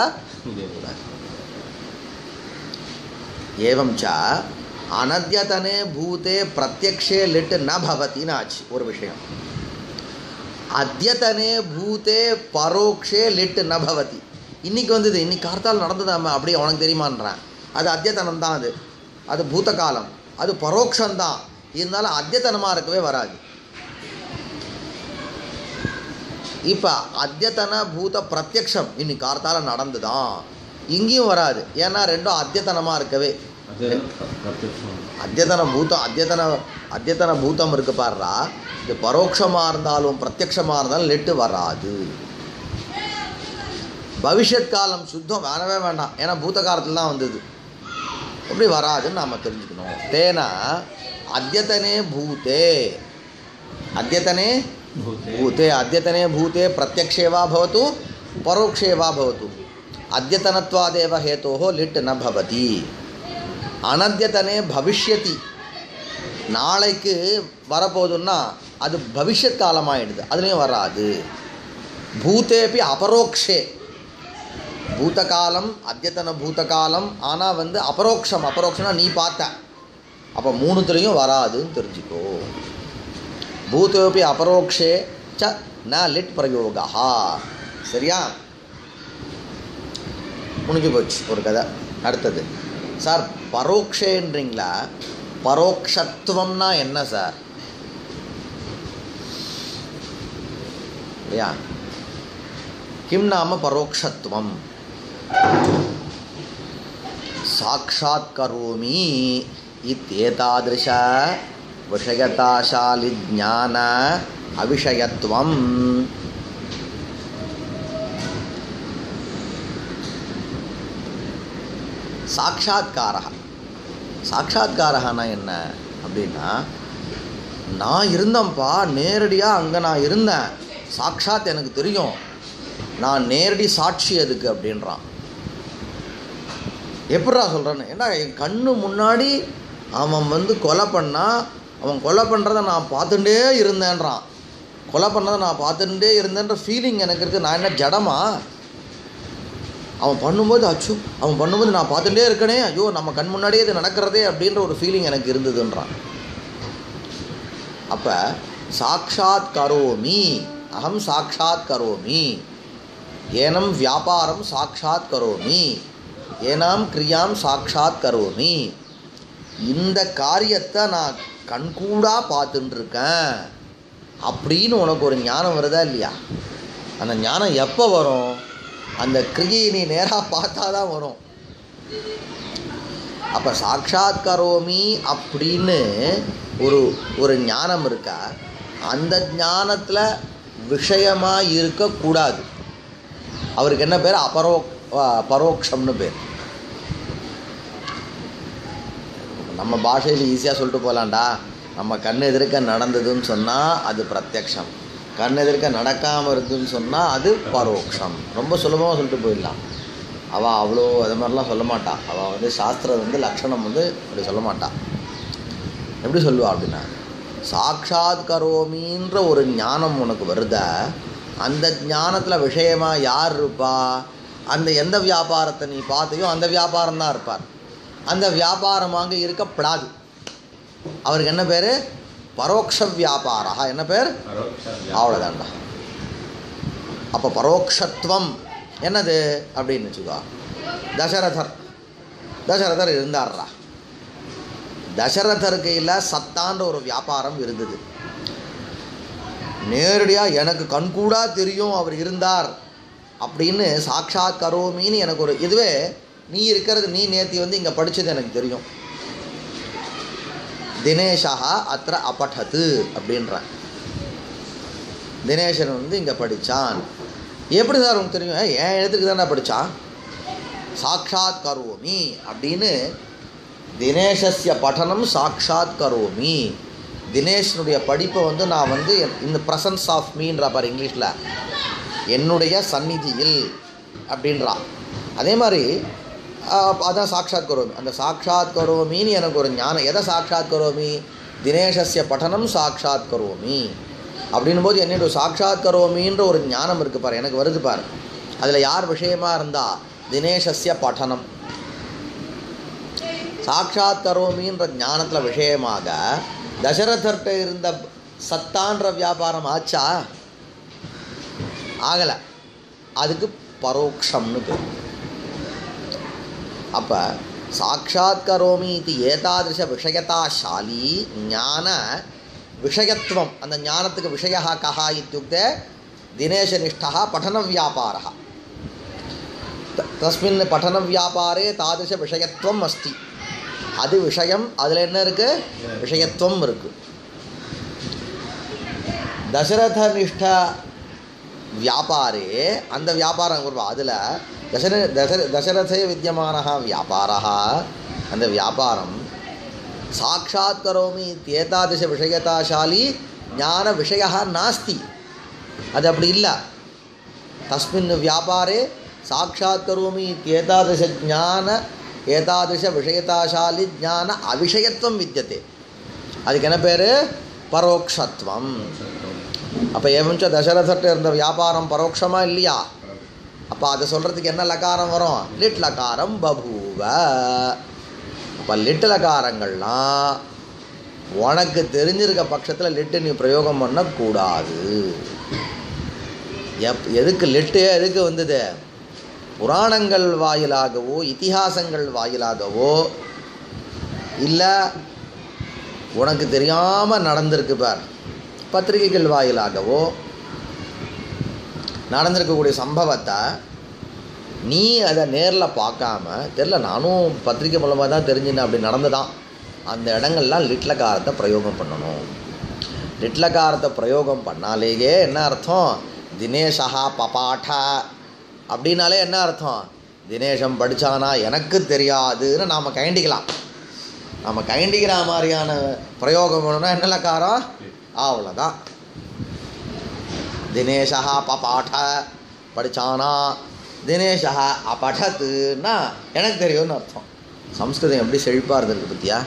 ஏவம்ச அனத்யதனே பூதே பிரத்யக்ஷே லிட் ந பவத்தின்னு ஆச்சு ஒரு விஷயம். அத்யதனே பூதே பரோக்ஷே லிட் ந பவதி. இன்றைக்கி வந்தது, இன்னைக்கு கார்த்தால் நடந்ததாம அப்படி அவனுக்கு தெரியுமான்றான். அது அத்யதனம் தான், அது பூத காலம், அது பரோக்ஷந்தான். இருந்தாலும் அத்யதனமாக இருக்கவே வராது. இப்போ அத்யதன பூத பிரத்யக்ஷம் இன்னைக்கு கார்த்தால நடந்துதான், இங்கேயும் வராது. ஏன்னா ரெண்டும் அத்யதனமாக இருக்கவே. அத்யதன பூதம் அத்யதன பூதம் இருக்கு பாருடா. இது பரோட்சமாக இருந்தாலும் பிரத்யக்ஷமாக இருந்தாலும் லெட்டு வராது. பவிஷ்யத் காலம் சுத்தம் வேணவே வேண்டாம், ஏன்னா பூத காலத்தில் தான் வந்தது, எப்படி வராதுன்னு நாம் தெரிஞ்சுக்கணும். தேனா அத்யதனே பூதே அத்யதனே பூதே அத்யதனே பூதே பிரத்யக்ஷேவா பவத்து பரோக்ஷேவா பவத்து அத்யதனத்வாதேவ ஹேதோஹோ லிட் ந பவதி. அனத்யதனே பவிஷ்யதி நாளைக்கு வரப்போகுதுன்னா அது பவிஷ்யத் காலமாகிடுது, அதுலேயும் வராது. பூத்தேபி அபரோக்ஷே பூதகாலம் அத்யத்தன பூதகாலம், ஆனால் வந்து அபரோக்ஷம்னா நீ பார்த்த, அப்போ 3துலேயும் வராதுன்னு தெரிஞ்சுக்கோ. பூத்தேபி அபரோக்ஷே ச ந லிட் பிரயோகா. சரியா? முடிஞ்சு போச்சு ஒரு கதை. அடுத்தது சார் பரோக்ஷேன்றீங்களா, பரோக்ஷத்துவம்னா என்ன சார்? இல்லையா? கிம் நாம பரோக்ஷத்துவம்? சாக்ஷாத் கரோமி இத்யேதாத்ருஷ விஷயதாசாலி ஞான அவிஷயத்துவம். சாட்சாத்காரனா என்ன அப்படின்னா, நான் இருந்தேன்ப்பா நேரடியாக அங்கே நான் இருந்தேன், சாட்சாத் எனக்கு தெரியும், நான் நேரடி சாட்சி அதுக்கு அப்படின்றான். எப்படா சொல்கிறேன்னு, ஏன்னா என் கண்ணு முன்னாடி அவன் வந்து கொலை பண்ணால், அவன் கொலை பண்ணுறதை நான் பார்த்துட்டே இருந்தேன்றான். கொலை பண்ணதை நான் பார்த்துட்டே இருந்தேன்ற ஃபீலிங் எனக்கு இருக்குது. நான் என்ன ஜடமா? அவன் பண்ணும்போது அச்சு, அவன் பண்ணும்போது நான் பார்த்துட்டே இருக்கனே, ஐயோ நம்ம கண் முன்னாடியே இது நடக்கிறதே அப்படின்ற ஒரு ஃபீலிங் எனக்கு இருந்ததுன்றான். அப்போ சாக்ஷாத் கரோமி, அகம் சாக்ஷாத் கரோமி, ஏனம் வியாபாரம் சாக்ஷாத் கரோமி, ஏனாம் கிரியாம் சாக்ஷாத் கரோமி. இந்த காரியத்தை நான் கண்கூடா பார்த்துட்டுருக்கேன் அப்படின்னு உனக்கு ஒரு ஞானம் வருதா இல்லையா? அந்த ஞானம் எப்போ வரும்? அந்த கிரியை நீ நேராக பார்த்தா தான் வரும். அப்போ சாக்ஷாத் கரோமி அப்படின்னு ஒரு ஞானம் இருக்கா, அந்த ஞானத்தில் விஷயமாக இருக்கக்கூடாது. அவருக்கு என்ன பேர்? பரோக்ஷம்னு பேர். நம்ம பாஷையில் ஈஸியாக சொல்லிட்டு போகலான்டா, நம்ம கண் எதிர்க்க நடந்ததுன்னு சொன்னால் அது பிரத்யக்ஷம், கண் எதிர்க்க நடக்காமல் இருந்துன்னு சொன்னால் அது பரோக்ஷம். ரொம்ப சுலபமாக சொல்லிட்டு போயிடலாம். அவள் அவ்வளோ அது மாதிரிலாம் சொல்ல மாட்டாள். அவள் வந்து சாஸ்திரம் வந்து லக்ஷணம் வந்து அப்படி சொல்ல மாட்டாள். எப்படி சொல்லுவாள் அப்படின்னா, சாக்ஷாத் கரோமின்ற ஒரு ஞானம் உனக்கு வருத, அந்த ஞானத்தில் விஷயமாக யார் இருப்பா? அந்த எந்த வியாபாரத்தை நீ பார்த்தையோ அந்த வியாபாரம் தான் இருப்பார். அந்த வியாபாரமாக இருக்கப்படாது. அவருக்கு என்ன பேர்? பரோக்ஷ வியாபாரா. என்ன பேர்? அவ்வளோதான்டா. அப்போ பரோக்ஷத்துவம் என்னது அப்படின்னு வச்சுக்கோ. தசரதர் இருந்தார்ரா. தசரதர் கையில் சத்தான்ற ஒரு வியாபாரம் இருந்தது. நேரடியாக எனக்கு கண்கூடா தெரியும் அவர் இருந்தார் அப்படின்னு சாக்ஷாத் கரோமின்னு எனக்கு ஒரு இதுவே நீ இருக்கிறது, நீ நேத்தி வந்து இங்கே படித்தது எனக்கு தெரியும். தினேஷா அത്ര அபடத்து அப்படின்ற தினேஷன் வந்து இங்கே படித்தான். எப்படி சார் உனக்கு தெரியும்? என் எழுத்துக்கு தானே படித்தான். சாக்ஷாத் கரோமி அப்படின்னு தினேஷஸ்ய படனம் சாக்ஷாத் கரோமி. தினேஷனுடைய படிப்பை வந்து நான் வந்து இந்த ப்ரெசன்ஸ் ஆஃப் மீன்றா பாரு இங்கிலீஷில், என்னுடைய சந்நிதியில் அப்படின்றா. அதே மாதிரி அதான் சாக்ஷாத் கரோமி. அந்த சாக்ஷாத் கரோமின்னு எனக்கு ஒரு ஞானம். எதை சாக்ஷாத் கரோமி? தினேஷஸ்ய படனம் சாக்ஷாத் கரோமி அப்படின்னும் போது என்னோட சாக்ஷாத் கரோமின்ற ஒரு ஞானம் இருக்குது பாரு, எனக்கு வருது பாரு. அதில் யார் விஷயமாக இருந்தால் தினேஷஸ்ய படனம். சாக்ஷாத் கரோமின்ற ஞானத்தில் விஷயமாக தசரதர்கிட்ட இருந்த சத்தான்ற வியாபாரம் ஆச்சா? ஆகலை. அதுக்கு பரோக்ஷம்னு பேர். அப்போ சாக்ஷாத் கரோமி இது ஏதாதிருஷ விஷயதாசாலி ஞான விஷயத்துவம். அந்த ஞானத்துக்கு விஷய கஹா இத்யுக்தே தினேஷனிஷ்டா பठन வியாபாரः. தஸ்மின் பठन வியாபாரே தாதிருஷ விஷயத்துவம் அஸ்தி. அது விஷயம், அதில் என்ன இருக்குது? விஷயத்துவம் இருக்குது. தசரதனிஷ்ட வியாபாரே அந்த வியாபாரம் அதில் தசரதே வித்தியமான வியாபாரः, அந்த வியாபாரம் சாக்ஷாத் கரோமி ஏதாதிருஷ விஷயதாசாலி ஞான விஷய நாஸ்தி. அது அப்படி இல்லை. தஸ்மின் வியாபாரே சாக்ஷாத் கரோமி ஏதாதிருஷ ஞான ஏதாதிருஷ விஷயதாசாலி ஞான அவிஷயத்துவம் வித்தியதே. அதுக்கு என்ன பேர்? பரோக்ஷத்துவம். அப்போ ஏவஞ்ச தசரதர்கிட்ட இருந்த வியாபாரம் பரோட்சமாக இல்லையா? அப்போ அதை சொல்கிறதுக்கு என்ன லகாரம் வரும்? லிட் லகாரம் பபூவ. அப்போ லிட்டு லகாரங்கள்லாம் உனக்கு தெரிஞ்சிருக்க பட்சத்தில் லிட்டு நீ பிரயோகம் பண்ணக்கூடாது. எதுக்கு லிட்டு எதுக்கு வந்தது? புராணங்கள் வாயிலாகவோ இதிகாசங்கள் வாயிலாகவோ இல்லை உனக்கு தெரியாமல் நடந்திருக்கு பார், பத்திரிகைகள் வாயிலாகவோ நடந்திருக்கக்கூடிய சம்பவத்தை நீ அதை நேரில் பார்க்காம தெரில, நானும் பத்திரிகை மூலமாக தான் தெரிஞ்சுனேன், அப்படி நடந்துதான். அந்த இடங்கள்லாம் லிட்லகாரத்தை பிரயோகம் பண்ணணும். லிட்லகாரத்தை பிரயோகம் பண்ணாலேயே என்ன அர்த்தம்? தினேஷா பபாட்ட அப்படின்னாலே என்ன அர்த்தம்? தினேஷம் படித்தானா எனக்கு தெரியாதுன்னு நாம் கைண்டிக்கலாம். நம்ம கைண்டிக்கிற மாதிரியான பிரயோகம் பண்ணணும்னா என்ன லக்காரம்? அவ்வளோதான். தினேஷா பபாட்ட படித்தானா, தினேஷா அபடத்துன்னா எனக்கு தெரியும்னு அர்த்தம். சம்ஸ்கிருதம் எப்படி செழிப்பாக இருந்திருக்கு பற்றியா?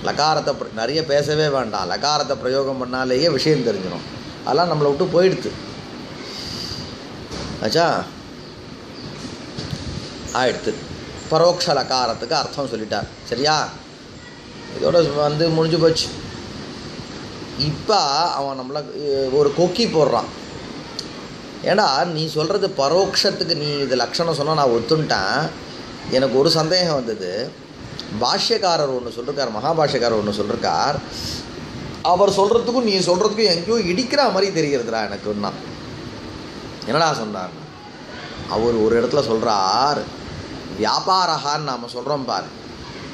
லகாரத்தை நிறைய பேசவே வேண்டாம், லகாரத்தை பிரயோகம் பண்ணாலேயே விஷயம் தெரிஞ்சிடும். அதெல்லாம் நம்மளை விட்டு போயிடுது. ஆச்சா, ஆயிடுத்து. பரோட்ச லகாரத்துக்கு அர்த்தம் சொல்லிட்டார். சரியா? இதோட வந்து முடிஞ்சு போச்சு. இப்போ அவன் நம்மளை ஒரு கொக்கி போடுறான். ஏன்னா நீ சொல்கிறது பரோட்சத்துக்கு நீ இது லட்சணம் சொன்னால் நான் ஒத்துன்ட்டேன். எனக்கு ஒரு சந்தேகம் வந்தது. பாஷ்யக்காரர் ஒன்று சொல்லிருக்கார், மகாபாஷ்யக்காரர் ஒன்று சொல்லிருக்கார். அவர் சொல்கிறதுக்கும் நீ சொல்கிறதுக்கும் எங்கேயோ இடிக்கிற மாதிரி தெரிகிறதுடா எனக்குன்னா. என்னடா சொன்னார்? அவர் ஒரு இடத்துல சொல்கிறார், வியாபாரகான்னு நாம் சொல்கிறோம் பார்,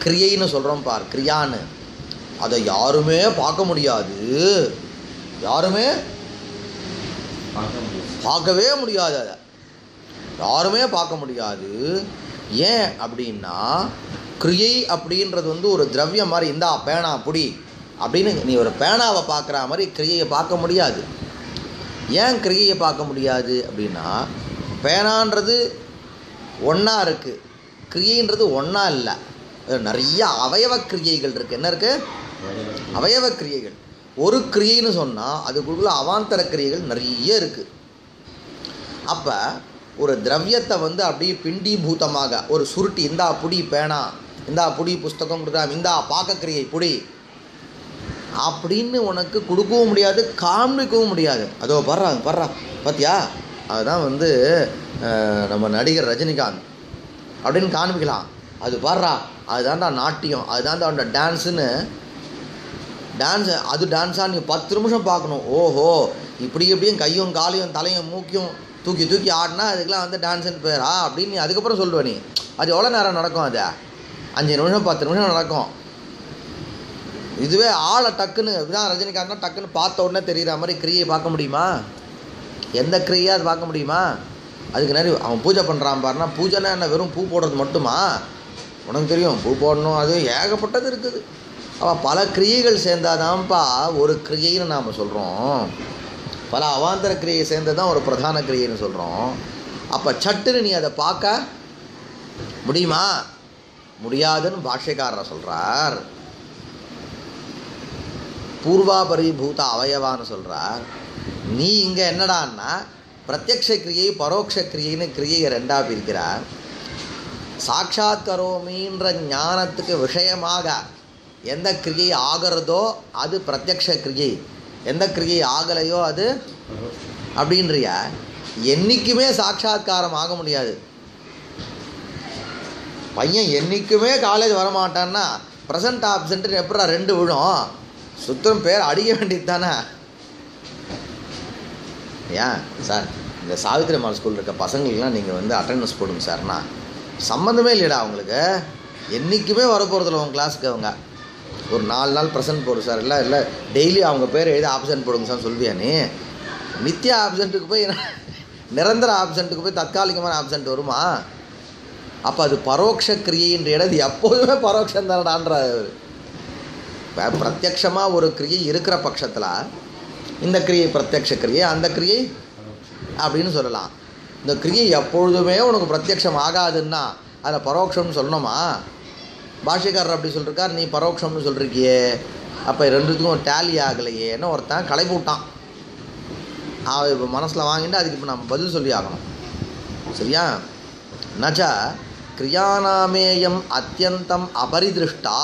கிரியைன்னு சொல்கிறோம் பார், கிரியான்னு, அதை யாருமே பார்க்க முடியாது, யாருமே பார்க்கவே முடியாது, அதை யாருமே பார்க்க முடியாது. ஏன் அப்படின்னா கிரியை அப்படின்றது வந்து ஒரு திரவியம் மாதிரி. இந்தா பேனா புடி அப்படின்னு நீ ஒரு பேனாவை பார்க்குற மாதிரி கிரியையை பார்க்க முடியாது. ஏன் கிரியையை பார்க்க முடியாது அப்படின்னா பேனான்றது ஒன்றா இருக்குது, கிரியைன்றது ஒன்றா இல்லை, நிறைய அவயவ கிரியைகள் இருக்குது. என்ன இருக்குது? அவயவ கிரியைகள். ஒரு கிரியைன்னு சொன்னால் அதுக்குள்ள அவாந்தர கிரியைகள் நிறைய இருக்குது. அப்போ ஒரு திரவியத்தை வந்து அப்படியே பிண்டீபூதமாக ஒரு சுருட்டி, இந்தா புடி பேனா, இந்தா புடி புஸ்தகம் கொடுக்குறாங்க, இந்தா பாக்கக்கிரியை புடி அப்படின்னு உனக்கு கொடுக்கவும் முடியாது, காண்பிக்கவும் முடியாது. அதோ பர்றா பார்த்தியா, அதுதான் வந்து நம்ம நடிகர் ரஜினிகாந்த் அப்படின்னு காண்பிக்கலாம். அது பர்றா, அதுதான்டா நாட்டியம், அதுதான்டா அவனோட டான்ஸுன்னு. டான்ஸு அது டான்ஸாக நீ 10 நிமிஷம் பார்க்கணும். ஓஹோ, இப்படி எப்படியும் கையும் காலையும் தலையும் மூக்கியும் தூக்கி தூக்கி ஆடினா அதுக்கெலாம் வந்து டான்ஸுன்னு பேரா அப்படின்னு நீ அதுக்கப்புறம் சொல்லுவ. நீ அது எவ்வளோ நேரம் நடக்கும்? அது 5 நிமிஷம் 10 நிமிஷம் நடக்கும். இதுவே ஆளை டக்குன்னு இதுதான் ரஜினிகாந்த்னா டக்குன்னு பார்த்த உடனே தெரிகிற மாதிரி கிரியை பார்க்க முடியுமா? எந்த கிரியை அது பார்க்க முடியுமா? அதுக்கு நிறைய அவன் பூஜை பண்ணுறான் பாருன்னா, பூஜைனா என்ன வெறும் பூ போடுறது மட்டுமா? உனக்கு தெரியும் பூ போடணும், அது ஏகப்பட்டது இருக்குது. அவள் பல கிரியைகள் சேர்ந்தாதான்ப்பா ஒரு கிரியைன்னு நாம் சொல்கிறோம். பல அவாந்தர கிரியை சேர்ந்து தான் ஒரு பிரதான கிரியைன்னு சொல்கிறோம். அப்போ சட்டுன்னு நீ அதை பார்க்க முடியுமா? முடியாதுன்னு பாஷ்யக்காரர் சொல்கிறார். பூர்வாபரிபூத அவயவான்னு சொல்கிறார். நீ இங்கே என்னடான்னா பிரத்யக்ஷ கிரியை பரோட்ச கிரியைன்னு கிரியையை ரெண்டாக பிரிக்கிறார். சாட்சாத் கரோமின்ற ஞானத்துக்கு விஷயமாக எந்த கிரியை ஆகிறதோ அது பிரத்யக்ஷ கிரியை, எந்த கிரியை ஆகலையோ அது அப்படின்றியா. என்றைக்குமே சாட்சாத்காரம் ஆக முடியாது. பையன் என்றைக்குமே காலேஜ் வரமாட்டான்னா ப்ரெசன்ட் ஆப்சண்ட்டுன்னு எப்படா 2 விழும்? சுத்தம் பேர் அடிக்க வேண்டியது தானே. ஏன் சார் இந்த சாவித்திரி அம்மாள் ஸ்கூல் இருக்க பசங்களுக்கெலாம் நீங்கள் அட்டெண்டன்ஸ் போடுங்க சார்னா சம்மந்தமே இல்லைடா அவங்களுக்கு. என்றைக்குமே வரப்போகிறதில்ல உங்கள் கிளாஸுக்கு. அவங்க ஒரு 4 நாள் ப்ரெசன்ட் போடு சார், இல்லை டெய்லி அவங்க பேர் எழுதி ஆப்சென்ட் போடுங்க சார் சொல்வியா? நீ நித்திய ஆப்சென்ட்டுக்கு போய் நிரந்தர ஆப்சென்ட்டுக்கு போய் தற்காலிகமான ஆப்சென்ட் வருமா? அப்போ அது பரோட்ச கிரியைன்ற இடம் எப்போதுமே பரோட்சம் தானடான்றார். இப்போ பிரத்யக்ஷமாக ஒரு கிரியை இருக்கிற பட்சத்தில் இந்த கிரியை பிரத்யக்ஷ கிரியை, அந்த கிரியை அப்படின்னு சொல்லலாம். இந்த கிரியை எப்பொழுதுமே உனக்கு பிரத்யக்ஷம் ஆகாதுன்னா அதை பரோட்சம்னு சொல்லணுமா? பாஷ்யக்காரர் அப்படி சொல்லிருக்கார், நீ பரோட்சம்னு சொல்லிருக்கியே. அப்போ 2த்துக்கும் டேலி ஆகலையே. என்ன ஒருத்தன் கிளப்பி விட்டான், அவன் இப்போ மனசில் வாங்கிட்டு அதுக்கு இப்போ நம்ம பதில் சொல்லி ஆகணும். சரியா? நச்சா கிரியானாமேயம் அத்தியந்தம் அபரிதிருஷ்டா,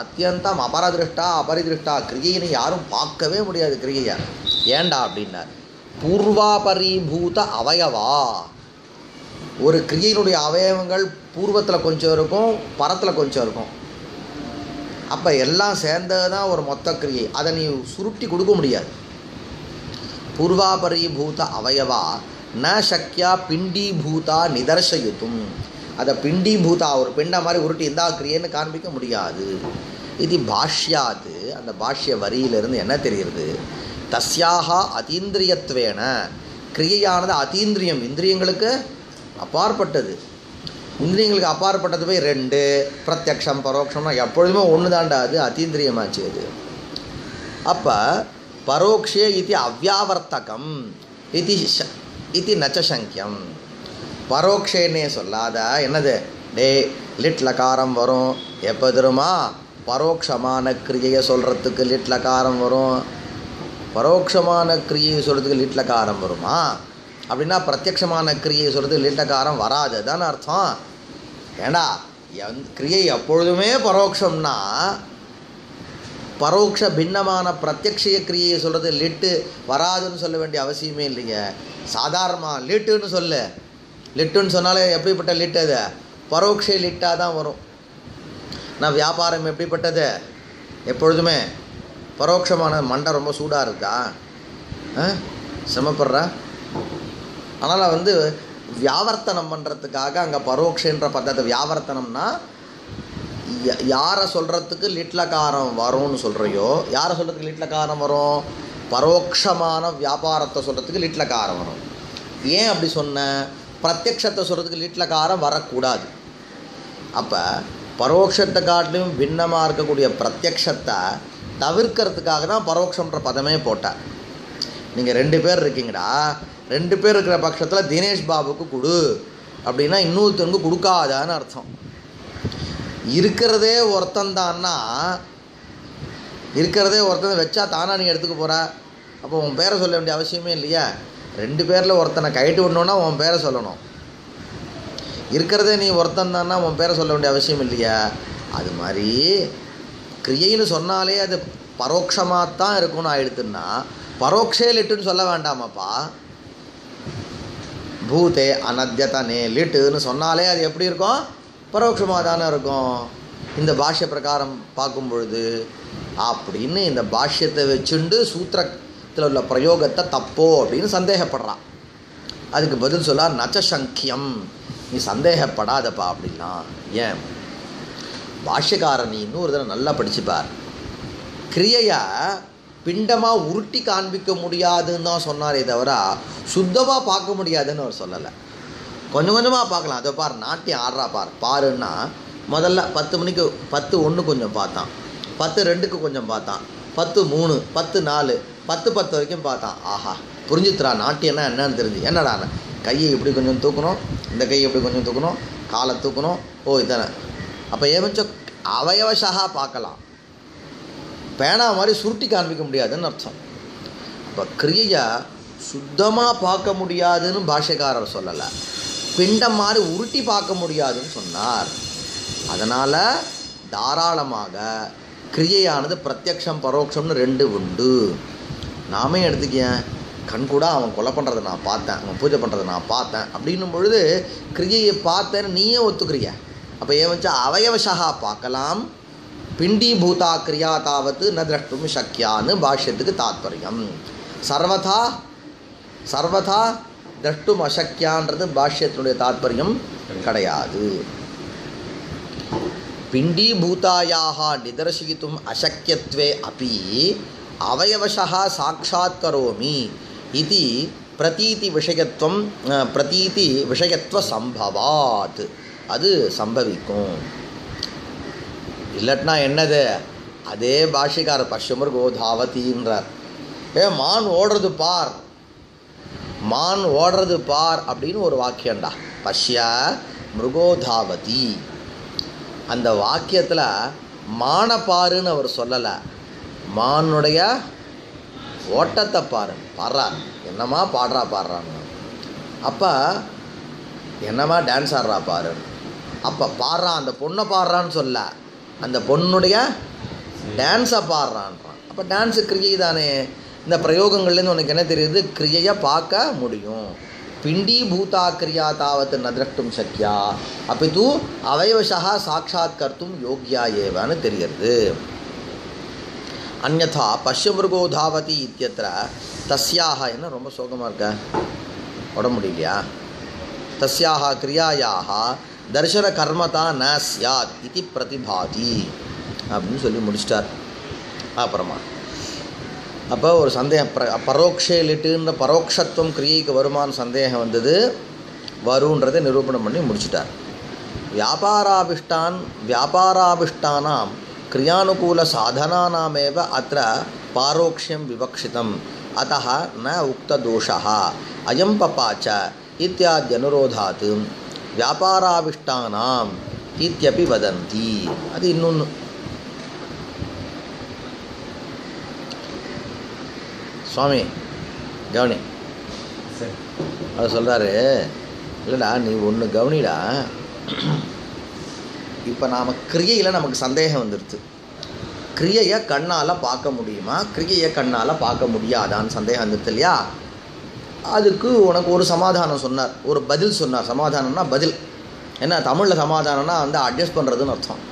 அத்தியந்தம் அபரிதிருஷ்டா. கிரியைன்னு யாரும் பார்க்கவே முடியாது கிரியையை. ஏண்டா அப்படின்னார், பூர்வாபரிபூத அவயவா. ஒரு கிரியையினுடைய அவயவங்கள் பூர்வத்தில் கொஞ்சம் இருக்கும், பரத்தில் கொஞ்சம் இருக்கும். அப்போ எல்லாம் சேர்ந்தது தான் ஒரு மொத்த கிரியை. அதை நீ சுருட்டி கொடுக்க முடியாது. பூர்வாபரிபூத அவயவா ந சக்கியா பிண்டீபூதா நிதர்சயித்தும். அதை பிண்டீபூதா ஒரு பிண்ட மாதிரி உருட்டி இந்தா கிரியைன்னு காண்பிக்க முடியாது. இது பாஷ்யாது, அந்த பாஷ்ய வரியிலிருந்து என்ன தெரிகிறது, தஸ்யாக அதீந்திரியத்வேன கிரியையானது அதீந்திரியம், இந்திரியங்களுக்கு அப்பாற்பட்டது. இந்திரியங்களுக்கு அப்பாற்பட்டது போய் 2 பிரத்யக்ஷம் பரோட்சம்னா எப்பொழுதுமே ஒன்று தாண்டா, அது அதீந்திரியமாச்சு அது. அப்போ பரோக்ஷே இது அவ்யாவர்த்தகம் இது நச்சசங்கியம். பரோக்ஷேன்னே சொல்லாத என்னது டே லிட் லகாரம் வரும். எப்போ தெரியுமா? பரோட்சமான கிரியையை சொல்கிறதுக்கு லிட் லகாரம் வரும். பரோட்சமான கிரியை சொல்கிறதுக்கு லிட் லகாரம் வருமா? அப்படின்னா பிரத்யக்ஷமான கிரியை சொல்கிறதுக்கு லிட் லகாரம் வராது தானே அர்த்தம். ஏண்டா கிரியை எப்பொழுதுமே பரோட்சம்னா பரோட்ச பின்னமான பிரத்யக்ஷ கிரியை சொல்கிறது லிட்டு வராதுன்னு சொல்ல வேண்டிய அவசியமே இல்லைங்க. சாதாரணமாக லிட்டுன்னு சொல்லு. லிட்டுன்னு சொன்னாலே எப்படிப்பட்ட லிட்டு? அது பரோட்ச லிட்டாக தான் வரும். நான் வியாபாரம் எப்படிப்பட்டது? எப்பொழுதுமே பரோட்சமான. மண்டை ரொம்ப சூடாக இருக்கா? சிரமப்படுற. அதனால் வியாவர்த்தனம் பண்ணுறதுக்காக அங்கே பரோட்சன்ற பద్ధதி. வியாவர்த்தனம்னா யாரை சொல்கிறதுக்கு லிட்லகாரம் வரும்னு சொல்கிறையோ, யாரை சொல்கிறதுக்கு லிட்லகாரம் வரும்? பரோட்சமான வியாபாரத்தை சொல்கிறதுக்கு லிட்லகாரம் வரும். ஏன் அப்படி சொன்ன? பிரத்யக்ஷத்தை சொல்கிறதுக்கு லிட்லகாரம் வரக்கூடாது. அப்போ பரோட்சத்தை காட்டிலும் பின்னமாக இருக்கக்கூடிய பிரத்யக்ஷத்தை தவிர்க்கிறதுக்காக தான் பரோட்சம்ன்ற பதமே போட்டார். நீங்கள் 2 பேர் இருக்கீங்கடா, 2 பேர் இருக்கிற பட்சத்தில் தினேஷ் பாபுக்கு கொடு அப்படின்னா இன்னொருத்தனுக்கு கொடுக்காதான்னு அர்த்தம். இருக்கிறதே ஒருத்தந்தான்னா, இருக்கிறதே ஒருத்தன் வச்சா தானா நீ எடுத்துக்க போகிற. அப்போ உன் பேரை சொல்ல வேண்டிய அவசியமே இல்லையா? 2 பேரில் ஒருத்தனை கைட்டு விடணுன்னா உன் பேரை சொல்லணும். இருக்கிறதே நீ ஒருத்தந்தான்னா உன் பேரை சொல்ல வேண்டிய அவசியம் இல்லையா? அது மாதிரி கிரியைன்னு சொன்னாலே அது பரோட்சமாக தான் இருக்கும்னு ஆயிடுத்துன்னா பரோட்சே லிட்டுன்னு சொல்ல வேண்டாமாப்பா. பூதே அனத்யதனே லிட்டுன்னு சொன்னாலே அது எப்படி இருக்கும்? பரோட்சமாக தானே இருக்கும். இந்த பாஷ்ய பிரகாரம் பார்க்கும் பொழுது அப்படின்னு இந்த பாஷ்யத்தை வச்சுண்டு சூத்திரத்தில் உள்ள பிரயோகத்தை தப்போ அப்படின்னு சந்தேகப்படுறான். அதுக்கு பதில் சொல்ல நச்சசங்கியம், நீ சந்தேகப்படாதப்பா அப்படின்னா. ஏன்? பாஷ்யக்காரன் நீ இன்னொரு தடவை நல்லா படிச்சுப்பார். கிரியையை பிண்டமாக உருட்டி காண்பிக்க முடியாதுன்னு தான் சொன்னாரே தவிர சுத்தமாக பார்க்க முடியாதுன்னு அவர் சொல்லலை. கொஞ்சம் கொஞ்சமாக பார்க்கலாம். அதை பார், நாட்டியம் ஆடுறா பாருன்னா முதல்ல 10 மணிக்கு 10:01 கொஞ்சம் பார்த்தான், 10:02 கொஞ்சம் பார்த்தான், 10:03, 10:04, 10:10 வரைக்கும் பார்த்தான். ஆஹா, புரிஞ்சுத்துறா நாட்டியம்னா என்னன்னு தெரிஞ்சு. என்னடா கையை இப்படி கொஞ்சம் தூக்கணும், இந்த கையை இப்படி கொஞ்சம் தூக்கணும், காலை தூக்கணும், ஓ இதானே. அப்போ ஏமிச்சம் அவயவசாக பார்க்கலாம், பேனா மாதிரி சுருட்டி காண்பிக்க முடியாதுன்னு அர்த்தம். இப்போ கிரியையை சுத்தமாக பார்க்க முடியாதுன்னு பாஷ்யக்காரர் சொல்லலை, பிண்டம் மாதிரி உருட்டி பார்க்க முடியாதுன்னு சொன்னார். அதனால் தாராளமாக கிரியையானது பிரத்யக்ஷம் பரோட்சம்னு 2 உண்டு. நாமே எடுத்துக்கேன், கண் கூட அவன் கொலை பண்ணுறதை நான் பார்த்தேன், அவன் பூஜை பண்ணுறதை நான் பார்த்தேன் அப்படின்னும் பொழுது கிரியையை பார்த்தேன்னு நீயே ஒத்துக்கிறிய. அப்போ ஏவச்சா அவயவசாக பார்க்கலாம், பிண்டீபூதா கிரியா தாவத்து ந திரஷ்டும் சக்கியான்னு பாஷ்யத்துக்கு தாத்பரியம். சர்வதா திரஷ்டும் அசக்கியான்றது பாஷ்யத்தினுடைய தாத்பரியம் கிடையாது. பிண்டீபூதாயாக நிதர்சயித்தும் அசக்கியத்வே அப்பி அவயவசா சாட்சாத் கரோமி இது பிரதீதி விஷயத்துவ சம்பவாத். அது சம்பவிக்கும். இல்லட்னா என்னது, அதே பாஷிக்காரர் பஷ்யமர் கோதாவதின்றார். மான் ஓடுறது பார், மான் ஓடுறது பார் அப்படின்னு ஒரு வாக்கியம்டா. பஷ்ய மிருகோதாவதி. அந்த வாக்கியத்தில் மானப்பாருன்னு அவர் சொல்லலை, மானுடைய ஓட்டத்தை பாடுறார். என்னம்மா பாடுறான்னு. அப்போ என்னம்மா டான்ஸ் ஆடுறா பாரு. அப்போ பாடுறான், அந்த பொண்ணை பாடுறான்னு சொல்ல, அந்த பொண்ணுடைய டான்ஸை பாடுறான்றான். அப்போ டான்ஸு கிரியை தானே. இந்த பிரயோகங்கள்லேருந்து உனக்கு என்ன தெரியுது, கிரியையை பார்க்க முடியும். பிண்டீபூதா கிரியா தாவத் ந திரஷ்டும் சக்கியா அப்படி தூ அவயவசா சாட்சாத் கர்த்தும் யோகியா ஏவன்னு தெரிகிறது. அந்யதா பஷ்யமிருகோ தாவதி இத்தியத்திர தஸ்யாக, என்ன ரொம்ப சோகமாக இருக்க, உடம்பு முடியலையா, தஸ்யாக கிரியாயாக தர்ஷன கர்மதா ந ஸ்யாத் இது பிரதிபாதி அப்படின்னு சொல்லி முடிச்சிட்டார். அப்புறமா அப்போ ஒரு சந்தேகம், பரோக்ஷே லிட்டுன்ற பரோக்ஷத்துவம் கிரியைக்கு வருமானு சந்தேகம் வந்தது, வருன்றதை நிரூபணம் பண்ணி முடிச்சிட்டார். வியாபாராபிஷ்டானாம் கிரியானுகூல சாதனானாமேவ அத்ர பாரோக்ஷ்யம் விவக்ஷிதம் அத்தஹ ந உக்ததோஷः அயம் பபாச்ச இத்தியாத்யனுரோதாத் வியாபாராபிஷ்டானாம் இத்யபி வதந்தி. அது இன்னொன்று. சுவாமி கவனி, அது சொல்கிறாரு, இல்லைடா நீ ஒன்று கவனிடா, இப்போ நாம் கிரியையில் நமக்கு சந்தேகம் வந்துடுது. கிரியையை கண்ணால் பார்க்க முடியுமா, கிரியையை கண்ணால் பார்க்க முடியாதான்னு சந்தேகம் வந்துடுது இல்லையா. அதுக்கு உனக்கு ஒரு சமாதானம் சொன்னார், ஒரு பதில் சொன்னார். சமாதானம்னா பதில் என்ன, தமிழில் சமாதானம்னா வந்து அட்ஜஸ்ட் பண்ணுறதுன்னு அர்த்தம்.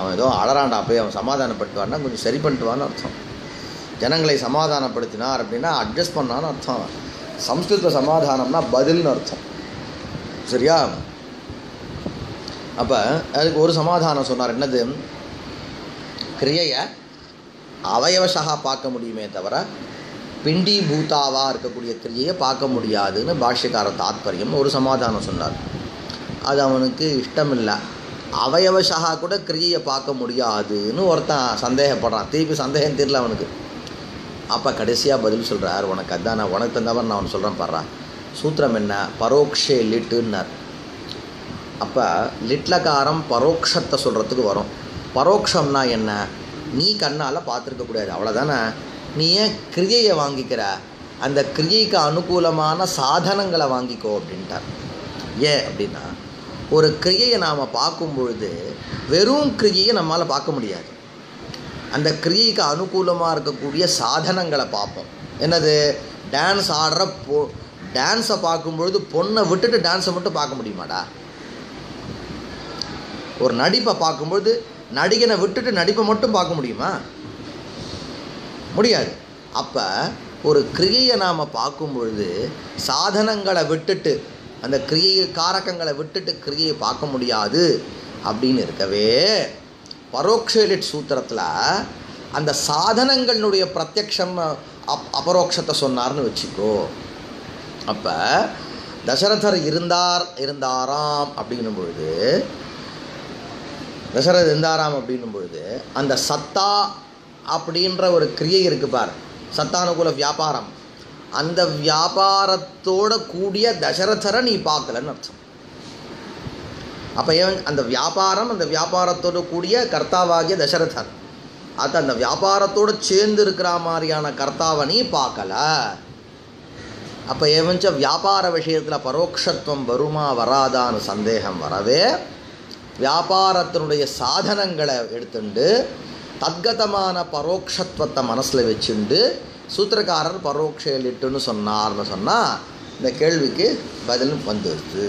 அவன் ஏதோ அழறான்டா போய் அவன் சமாதானப்படுத்துவான்னா கொஞ்சம் சரி பண்ணிட்டுவான்னு அர்த்தம். ஜனங்களை சமாதானப்படுத்தினார் அப்படின்னா அட்ஜஸ்ட் பண்ணான்னு அர்த்தம். சம்ஸ்கிருத சமாதானம்னா பதில்னு அர்த்தம், சரியா. அப்போ அதுக்கு ஒரு சமாதானம் சொன்னார். என்னது, கிரியையை அவயவசா பார்க்க முடியுமே தவிர பிண்டீபூதாவாக இருக்கக்கூடிய கிரியையை பார்க்க முடியாதுன்னு பாஷ்யக்கார தாத்பரியம் ஒரு சமாதானம் சொன்னார். அது அவனுக்கு இஷ்டமில்லை. அவயவசா கூட கிரியையை பார்க்க முடியாதுன்னு ஒருத்தன் சந்தேகப்படுறான். திருப்பி சந்தேகம் தெரியல அவனுக்கு. அப்போ கடைசியாக பதில் சொல்கிறார், உனக்கு அதான் நான் உனக்கு தந்தவன் நான் அவன் சொல்கிறேன் பாடுறா. சூத்திரம் என்ன, பரோக்ஷே லிட்டுன்னார். அப்போ லிட்லக்காரம் பரோக்ஷத்தை சொல்கிறதுக்கு வரும். பரோக்ஷம்னா என்ன, நீ கண்ணால் பார்த்துருக்கக்கூடாது, அவ்வளோதானே. நீ ஏன் கிரியையை வாங்கிக்கிற, அந்த கிரியைக்கு அனுகூலமான சாதனங்களை வாங்கிக்கோ அப்படின்ட்டார். ஏன் அப்படின்னா, ஒரு கிரியையை நாம் பார்க்கும் பொழுது வெறும் கிரியையை நம்மளால் பார்க்க முடியாது. அந்த கிரியைக்கு அனுகூலமாக இருக்கக்கூடிய சாதனங்களை பார்ப்போம். என்னது, டான்ஸ் ஆடுற டான்ஸை பார்க்கும்பொழுது பொண்ணை விட்டுட்டு டான்ஸை மட்டும் பார்க்க முடியுமாடா. ஒரு நடிப்பை பார்க்கும்பொழுது நடிகனை விட்டுட்டு நடிப்பை மட்டும் பார்க்க முடியுமா, முடியாது. அப்போ ஒரு கிரியையை நாம் பார்க்கும் பொழுது சாதனங்களை விட்டுட்டு, அந்த கிரியை காரகங்களை விட்டுட்டு கிரியையை பார்க்க முடியாது அப்படின்னு இருக்கவே பரோக்ஷலிட் சூத்திரத்தில் அந்த சாதனங்களுடைய பிரத்யக்ஷம் அபரோக்ஷத்தை சொன்னார்னு வச்சுக்கோ. அப்போ தசரதர் இருந்தாராம் அப்படின்னும் பொழுது, தசரதர் இருந்தாராம் அப்படின்னும் பொழுது அந்த சத்தா அப்படின்ற ஒரு கிரியை இருக்குது பார், சத்தானுகூல வியாபாரம், அந்த வியாபாரத்தோட கூடிய தசரதரை நீ பார்க்கலன்னு அர்த்தம். அப்போ அந்த வியாபாரம், அந்த வியாபாரத்தோடு கூடிய கர்த்தாவாகிய தசரதர், அது அந்த வியாபாரத்தோடு சேர்ந்து இருக்கிற மாதிரியான கர்த்தாவை நீ பார்க்கல. அப்போ ஏவஞ்ச வியாபார விஷயத்தில் பரோட்சத்துவம் வருமா வராதான்னு சந்தேகம் வரவே வியாபாரத்தினுடைய சாதனங்களை எடுத்துண்டு தத்கதமான பரோட்சத்துவத்தை மனசில் வச்சுண்டு சூத்திரக்காரர் பரோட்சலிட்டுன்னு சொன்னார்னு சொன்னால் இந்த கேள்விக்கு பதில் வந்துடுது.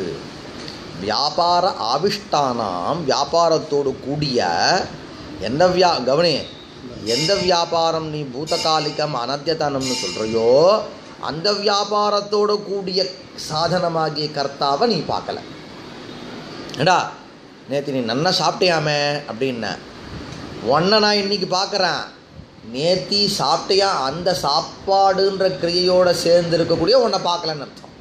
வியாபார ஆவிஷ்டானாம், வியாபாரத்தோடு கூடிய எந்த கவனி, எந்த வியாபாரம் நீ பூதகாலிகம் அனத்தியதனம்னு சொல்கிறையோ அந்த வியாபாரத்தோடு கூடிய சாதனமாகிய கர்த்தாவை நீ பார்க்கல. ஏடா நேற்று நீ நன்னா சாப்பிட்டியாமே அப்படின்ன ஒன்றை நான் இன்றைக்கி பார்க்குறேன், நேத்தி சாப்பிட்டியா அந்த சாப்பாடுன்ற கிரியையோடு சேர்ந்து இருக்கக்கூடிய உன்னை பார்க்கலன்னு அர்த்தம்.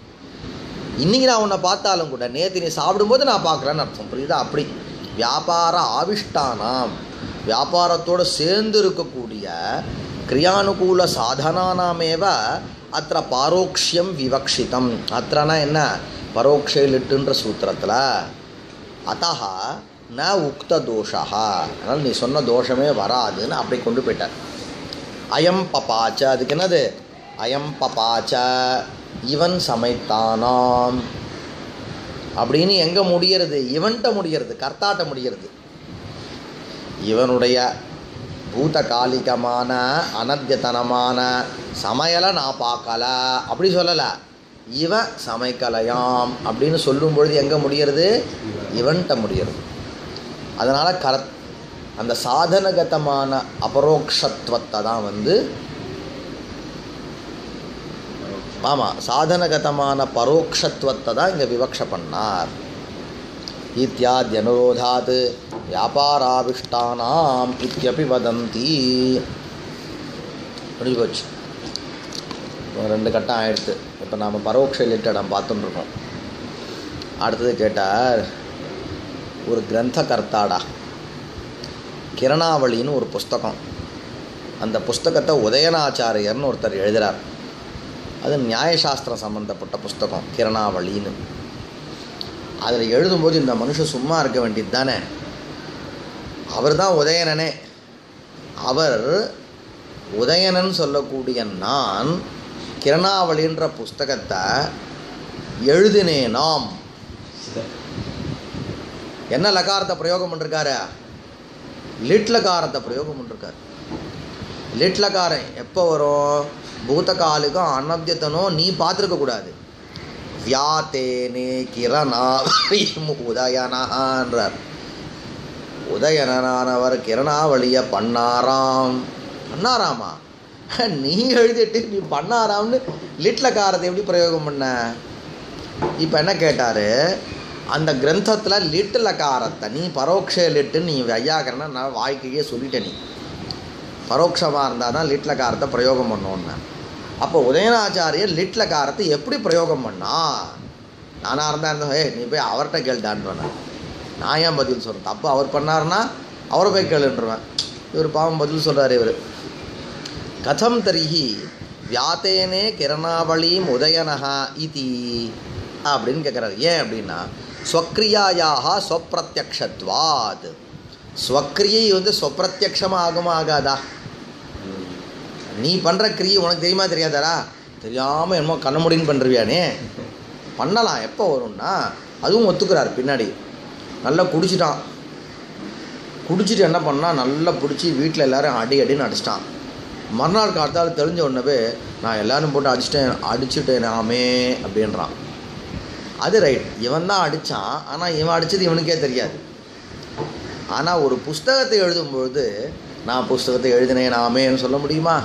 இன்றைக்கி நான் உன்னை பார்த்தாலும் கூட நேற்று நீ சாப்பிடும்போது நான் பார்க்குறேன்னு அர்த்தம். புரியுதா? அப்படி வியாபார ஆவிஷ்டானாம், வியாபாரத்தோடு சேர்ந்து இருக்கக்கூடிய கிரியானுகூல சாதனானாமேவ அத்த பாரோக்ஷியம் விவக்ஷிதம். அத்தனா என்ன? பரோக்ஷலிட்டுன்ற சூத்திரத்தில் அத்தஹ ந உக்த தோஷா, அதனால் நீ சொன்ன தோஷமே வராதுன்னு அப்படி கொண்டு போயிட்டார். அயம் பபாச்ச, அதுக்கு என்னது? அயம் பபாச்ச இவன் சமைத்தானாம் அப்படின்னு எங்கே முடிகிறது? இவன்கிட்ட முடிகிறது, கர்த்தாட்ட முடிகிறது. இவனுடைய பூதகாலிகமான அனத்தியத்தனமான சமையலை நான் பார்க்கல அப்படி சொல்லலை, இவன் சமைக்கலையாம் அப்படின்னு சொல்லும் பொழுது எங்கே முடிகிறது? இவன்கிட்ட முடிகிறது. அதனால் அந்த சாதனகதமான அபரோக்ஷத்துவத்தை தான் ஆமாம், சாதனகதமான பரோக்ஷத்துவத்தை தான் இங்கே விவக்ஷ பண்ணார். இத்தியாதி அனுரோதாத் வியாபாராவிஷ்டானாம் இத்யபி வதந்தி. முடிஞ்சு போச்சு, 2 கட்டம் ஆயிடுத்து. இப்போ நாம் பரோக்ஷ லிட்டடம் பார்த்துட்டுருக்கோம். அடுத்தது கேட்டார், ஒரு கிரந்த கர்த்தாடா, கிரணாவளின்னு ஒரு புஸ்தகம், அந்த புஸ்தகத்தை உதயநாச்சாரியர்னு ஒருத்தர் எழுதுகிறார். அது நியாயசாஸ்திரம் சம்மந்தப்பட்ட புஸ்தகம் கிரணாவளின்னு. அதில் எழுதும்போது இந்த மனுஷன் சும்மா இருக்க வேண்டியது தானே, அவர் தான் உதயனனே. அவர் உதயனன் சொல்லக்கூடிய நான் கிரணாவளின்ற புஸ்தகத்தை எழுதினேனாம். என்ன லகாரத்தை பிரயோகம் பண்ணிருக்காரு? லிட் லகாரத்தை பிரயோகம் பண்ணிருக்காரு. லிட் லகாரம் எப்போ வரும்? பூதகாலிகம் அனத்தியத்தனும் நீ பார்த்துருக்கக்கூடாது. வியாத்தேனே கிரணாவளியும் உதயனான்றார். உதயனானவர் கிரணாவளியை பண்ணாராமா? நீ எழுதிட்டு நீ பண்ணாராம்னு லிட்லக்காரத்தை எப்படி பிரயோகம் பண்ண? இப்போ என்ன கேட்டார், அந்த கிரந்தத்தில் லிட்லக்காரத்தை நீ பரோட்ச லிட்டுன்னு நீ ஐயாக்கிறனா நான் வாய்க்கையே சொல்லிட்டேன். நீ பரோட்சமாக இருந்தால் தான் லிட்லக்காரத்தை பிரயோகம் பண்ணோன்னு. அப்போ உதயநாச்சாரியர் லிட்லக்காரத்தை எப்படி பிரயோகம் பண்ணா? நானாக இருந்தால் நீ போய் அவர்கிட்ட கேள்டான்றேன். நான் ஏன் பதில் சொல்கிறேன்? தப்பு அவர் பண்ணார்னா அவரை போய் கேளுன்றவேன். இவர் பாவம் பதில் சொல்கிறார். இவர் கதம் தரிஹி வியாத்தேனே கிரணாவளியும் உதயனஹா இதி அப்படின்னு கேட்குறாரு. ஏன் அப்படின்னா ஸ்வக்ரியாயாக ஸ்வப்பிரத்யக்ஷத்வாத். ஸ்வக்ரியை ஸ்வப்பிரத்யக்ஷமாக ஆகுமா ஆகாதா? நீ பண்ணுற கிரியை உனக்கு தெரியுமா தெரியாதாரா? தெரியாமல் என்னமோ கண்ணமுடின்னு பண்ணுறியானே. பண்ணலாம், எப்போ வரும்னா அதுவும் ஒத்துக்கிறார். பின்னாடி நல்லா குடிச்சிட்டான், குடிச்சிட்டு என்ன பண்ணால் நல்லா பிடிச்சி வீட்டில் எல்லோரும் அடின்னு அடிச்சிட்டான். மறுநாள் காலத்தால் தெரிஞ்ச உடனே நான் எல்லோரும் போட்டு அடிச்சுட்டேனாமே அப்படின்றான். அது ரைட், இவன் தான் அடித்தான், ஆனால் இவன் அடித்தது இவனுக்கே தெரியாது. ஆனால் ஒரு புஸ்தகத்தை எழுதும்பொழுது நான் புஸ்தகத்தை எழுதினேனாமேன்னு சொல்ல முடியுமா?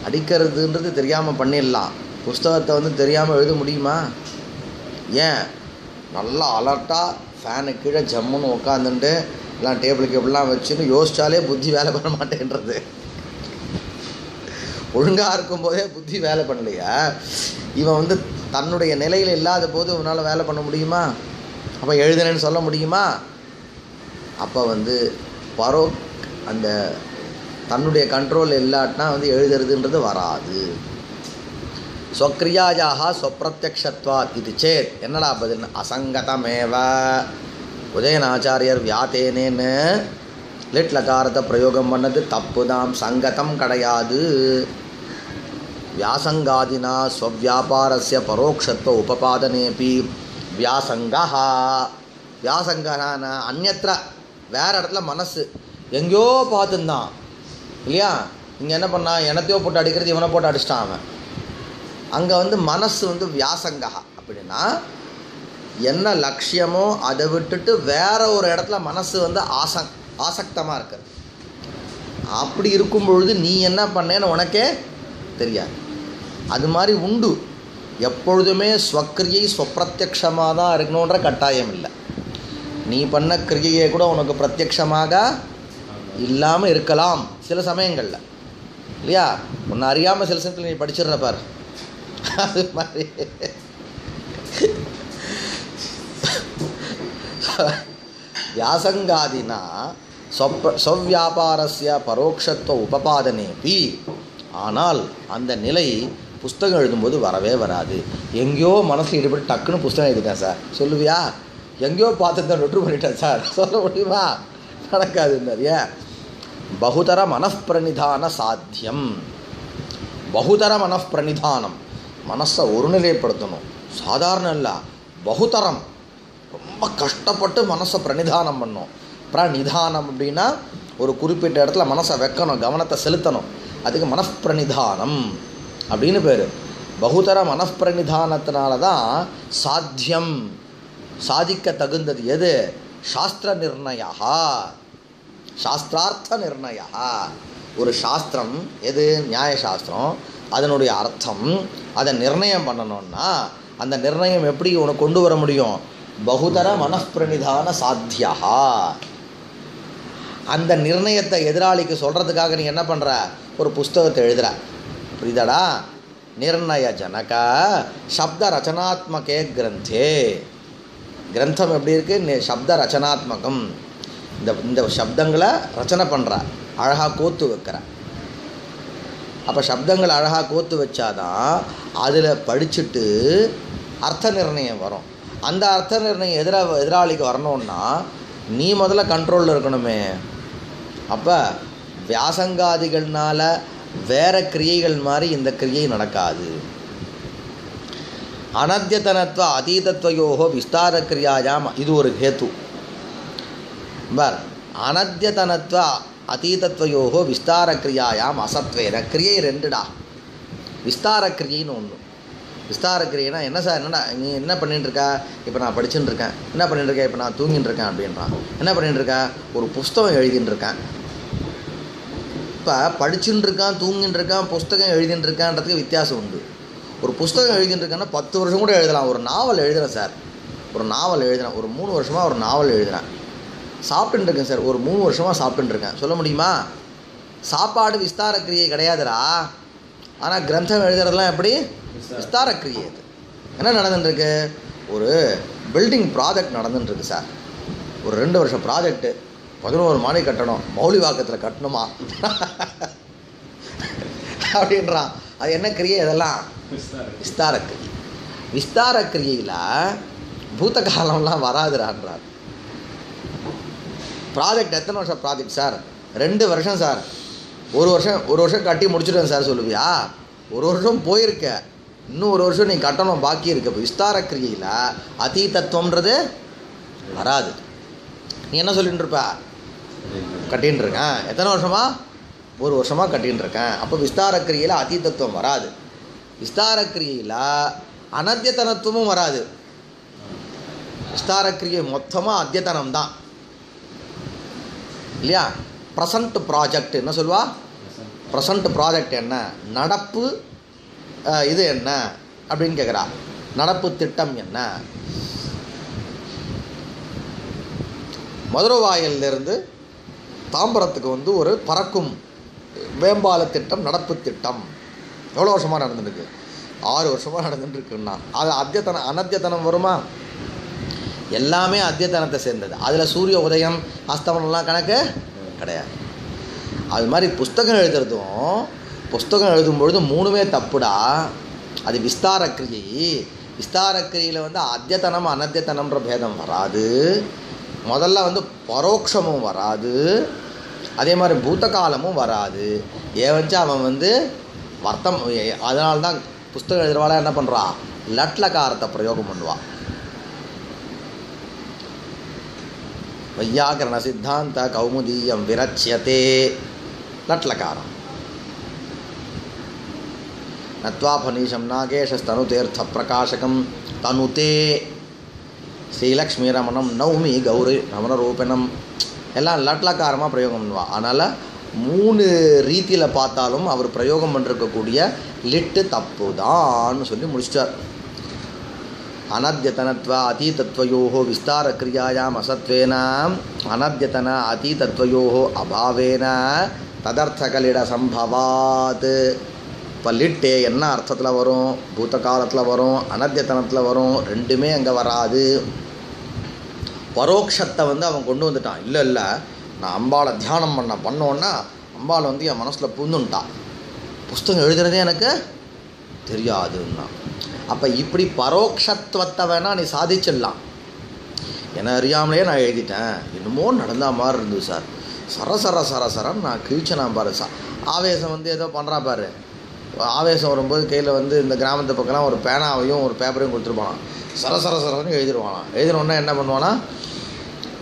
அடிக்கிறதுன்றது தெரியாமல் பண்ணிடலாம், புஸ்தகத்தை தெரியாமல் எழுத முடியுமா? ஏன் நல்லா அலர்ட்டாக ஃபேனு கீழே ஜம்முன்னு உட்காந்துட்டு எல்லாம் டேபிளுக்கு எப்படிலாம் வச்சுன்னு யோசித்தாலே புத்தி வேலை பண்ண மாட்டேன்றது. ஒழுங்காக இருக்கும்போதே புத்தி வேலை பண்ணலையா? இவன் தன்னுடைய நிலையில் இல்லாத போது இவனால் வேலை பண்ண முடியுமா? அப்போ எழுதுனேன்னு சொல்ல முடியுமா? அப்போ அந்த தன்னுடைய கண்ட்ரோல் இல்லாட்டினா எழுதுறதுன்றது வராது. ஸ்வக்ரியாயாக ஸ்வப்பிரத்யக்ஷத்வாத் இது சேத் என்னடா பதில்? அசங்கதமேவ. உதயநாச்சாரியர் வியாத்தேனேன்னு லிட் லகாரத்தை பிரயோகம் பண்ணது தப்பு தான், சங்கதம் கிடையாது. வியாசங்காதினா ஸ்வவியாபாரஸ்ய பரோக்ஷத்துவ உபபாதனேபி வியாசங்கா. வியாசங்கான அந்நத்திர வேற இடத்துல மனசு எங்கேயோ பார்த்துருந்தான் இல்லையா? இங்கே என்ன பண்ணான்? எனத்தையோ போட்டு அடிக்கிறது இவனை போட்டு அடிச்சிட்டான் அவன். அங்கே மனசு வியாசங்கா அப்படின்னா என்ன லட்சியமோ அதை விட்டுட்டு வேற ஒரு இடத்துல மனசு ஆசக்தமாக இருக்கிறது. அப்படி இருக்கும் பொழுது நீ என்ன பண்ணேன்னு உனக்கே தெரியாது. அது மாதிரி உண்டு. எப்பொழுதுமே ஸ்வக்கிரியை ஸ்வப்பிரத்யக்ஷமாக தான் இருக்கணுன்ற கட்டாயம் இல்லை. நீ பண்ண கிரியையை கூட உனக்கு பிரத்யக்ஷமாக இல்லாமல் இருக்கலாம் சில சமயங்களில் இல்லையா? ஒன்று அறியாமல் சில சமயத்தில் நீ படிச்சிடுற பாரு. அது மாதிரி வியாசங்காதினா ஸ்வவியாபாரஸ்ய பரோக்ஷத்துவ உபபாதனேபி. ஆனால் அந்த நிலை புஸ்தகம் எழுதும்போது வரவே வராது. எங்கேயோ மனசு ஈடுபட்டு டக்குன்னு புஸ்தகம் எழுதிட்டேன் சார் சொல்லுவியா? எங்கேயோ பார்த்து தான் நொட்டு பண்ணிட்டேன் சார் சொல்ல முடியுமா? நடக்காது. நிறைய பகுதர மனப்பிரணிதான சாத்தியம். பகுதர மனப்பிரணிதானம், மனசை ஒருநிலைப்படுத்தணும். சாதாரண இல்லை, பகுதரம். ரொம்ப கஷ்டப்பட்டு மனசை பிரணிதானம் பண்ணணும். பிரநிதானம் அப்படின்னா ஒரு குறிப்பிட்ட இடத்துல மனசை வைக்கணும், கவனத்தை செலுத்தணும். அதுக்கு மனப்பிரணிதானம் அப்படின்னு பேர். பகுதர மனப்பிரணிதானத்தினால தான் சாத்தியம், சாதிக்க தகுந்தது. எது? சாஸ்திர நிர்ணயா, சாஸ்திரார்த்த நிர்ணயா. ஒரு சாஸ்திரம் எது? நியாயசாஸ்திரம். அதனுடைய அர்த்தம் அதை நிர்ணயம் பண்ணணும்னா அந்த நிர்ணயம் எப்படி உனக்கு கொண்டு வர முடியும்? பகுதர மனப்பிரணிதான சாத்தியா. அந்த நிர்ணயத்தை எதிராளிக்கு சொல்கிறதுக்காக நீ என்ன பண்ணுற? ஒரு புஸ்தகத்தை எழுதுகிற. புரியுதாடா? நிர்ணய ஜனக சப்த ரச்சனாத்மகே கிரந்தே. கிரந்தம் எப்படி இருக்குது? சப்த ரச்சனாத்மகம். இந்த சப்தங்களை ரச்சனை பண்ணுற, அழகாக கோத்து வைக்கிற. அப்போ சப்தங்களை அழகாக கோத்து வச்சாதான் அதில் படிச்சுட்டு அர்த்த நிர்ணயம் வரும். அந்த அர்த்த நிர்ணயம் எதிராளிக்கு வரணுன்னா நீ முதல்ல கண்ட்ரோலில் இருக்கணுமே. அப்போ வியாசங்காதிகள்னால வேற கிரியைகள் மாதிரி இந்த கிரியை நடக்காது. அனத்தியதனத்வ அதீதத்வயோகோ விஸ்தார கிரியாயாம் இது ஒரு ஹேத்து. பார், அனத்தியதனத்வ அதீதத்வயோகோ விஸ்தார கிரியாயாம் அசத்வேன. கிரியை ரெண்டுடா. விஸ்தார கிரியைன்னு ஒன்று. விஸ்தார கிரியைனா என்ன சார்? என்னடா நீ என்ன பண்ணிட்டு இருக்கா? இப்போ நான் படிச்சுட்டு இருக்கேன். என்ன பண்ணிட்டு இருக்கேன்? இப்போ நான் தூங்கிட்டு இருக்கேன் அப்படின்றான். என்ன பண்ணிட்டு இருக்கா? ஒரு புஸ்தகம் எழுதின்னு இருக்கேன். இப்போ படிச்சுட்டு இருக்கான், தூங்கிட்டு இருக்கான், புஸ்தகம் எழுதிட்டு இருக்கான்றதுக்கு வித்தியாசம் உண்டு. ஒரு புஸ்தகம் எழுதிட்டு இருக்கான்னா 10 வருஷம் கூட எழுதலாம். ஒரு நாவல் எழுதுகிறேன் சார், ஒரு நாவல் எழுதுகிறேன், ஒரு 3 வருஷமாக ஒரு நாவல் எழுதுகிறேன். சாப்பிட்டுன்னு இருக்கேன் சார், ஒரு 3 வருஷமாக சாப்பிட்டுன்னு இருக்கேன். சொல்ல முடியுமா? சாப்பாடு விஸ்தார கிரியை கிடையாதுடா. ஆனால் கிரந்தம் எழுதுறதுலாம் எப்படி? விஸ்தார கிரியை. அது என்ன நடந்துட்டுருக்கு? ஒரு பில்டிங் ப்ராஜெக்ட் நடந்துட்டுருக்கு சார். ஒரு 2 வருஷம் ப்ராஜெக்ட்டு. 11 மாடி கட்டணும், மௌலிவாக்கத்தில் கட்டணுமா அப்படின்றான். அது என்ன கிரியை? இதெல்லாம் விஸ்தார கிரியை. விஸ்தார கிரியையில் பூத்த காலம்லாம் வராதுறான்றார். ப்ராஜெக்ட் எத்தனை வருஷம் ப்ராஜெக்ட் சார்? 2 வருஷம் சார். ஒரு வருஷம் கட்டி முடிச்சுட்டேன் சார் சொல்லுவியா? ஒரு வருஷம் போயிருக்க, இன்னும் 1 வருஷம் நீ கட்டணும் பாக்கி இருக்கு. இப்போ விஸ்தார கிரியையில் அதீதத்துவம்ன்றது வராது. நீ என்ன சொல்லிட்டு இருப்ப? கட்டின்னு இருக்கேன். எத்தனை வருஷமா? 1 வருஷமாக கட்டின்னு இருக்கேன். அப்போ விஸ்தார கிரியையில் அதீதத்துவம் வராது. விஸ்தார கிரியையில் அனத்தியத்தனத்துவமும் வராது. விஸ்தார கிரியை மொத்தமாக அத்தியத்தனம் தான் இல்லையா? ப்ரெசண்ட் ப்ராஜெக்ட் என்ன சொல்லுவா? ப்ரெசண்ட் ப்ராஜெக்ட் என்ன? நடப்பு இது என்ன அப்படின்னு கேட்குறா. நடப்பு திட்டம் என்ன? மதுரவாயல்லேருந்து தாம்பரத்துக்கு வந்து ஒரு பறக்கும் மேம்பால திட்டம், நடப்பு திட்டம் எவ்வளோ வருஷமாக நடந்துட்டுருக்கு? 6 வருஷமாக நடந்துட்டுருக்குன்னா அது அனத்தியத்தனம் வருமா? எல்லாமே அத்தியத்தனத்தை சேர்ந்தது. அதில் சூரிய உதயம் அஸ்தமனம்லாம் கணக்கு கிடையாது. அது மாதிரி புஸ்தகம் எழுதும்பொழுது 3மே தப்புடா. அது விஸ்தாரக்கிரியை. விஸ்தாரக்கிரியில் வந்து அத்தியத்தனம் அனத்தியத்தனம்ன்ற பேதம் வராது. முதல்ல வந்து பரோட்சமும் வராது, அதே மாதிரி பூத்தகாலமும் வராது. ஏவஞ்சா அவன் வந்து வர்த்தம். அதனால்தான் புஸ்தகம் எழுதுறவாள் என்ன பண்ணுறா? லட்லகாரத்தை பிரயோகம் பண்ணுவாள். வையாகரண சித்தாந்த கௌமுதீயம் விரச்சியதே லட்லகாரம். நத்வா பனீஷம் நாகேஷஸ்தனுதேர்த்த பிரகாசகம் தனுதே ஸ்ரீலக்ஷ்மி ரமணம் நௌமி கௌரி ரமணரூபணம் எல்லாம் லட்லகாரமாக பிரயோகம் பண்ணுவாள். அதனால் 3 ரீதியில் பார்த்தாலும் அவர் பிரயோகம் பண்ணிருக்கக்கூடிய லிட்டு தப்பு தான்னு சொல்லி முடிச்சிட்டார். அனத்யதனத்வ அதீதத்வயோஹோ விஸ்தார கிரியாயாம் அசத்வேன அனத்யதன அதீதத்வயோஹோ அபாவேன ததர்த்தகலிட சம்பவாத். இப்போ லிட்டே என்ன அர்த்தத்தில் வரும்? பூத்த காலத்தில் வரும், அனத்யத்தனத்தில் வரும். 2மே அங்கே வராது. பரோட்சத்தை வந்து அவன் கொண்டு வந்துட்டான். இல்லை நான் அம்பாளை தியானம் பண்ணோன்னா அம்பாளை வந்து என் மனசில் பூந்துட்டான். புஸ்தகம் எழுதுறதே எனக்கு தெரியாதுன்னா. அப்போ இப்படி பரோட்சத்துவத்தை வேணால் நீ சாதிச்சிடலாம். என்னை அறியாமலே நான் எழுதிட்டேன், என்னமோ நடந்த மாதிரி இருந்தது சார், சரசரன்னு நான் கிழிச்சேனா பாரு சார். ஆவேசம் வந்து ஏதோ பண்ணுறா பாரு. ஆவேசம் வரும்போது கையில் வந்து இந்த கிராமத்து பக்கம்லாம் ஒரு பேனாவையும் ஒரு பேப்பரையும் கொடுத்துருப்பானா. சரசரன்னு எழுதிடுவானா. எழுதினோன்னா என்ன பண்ணுவானா,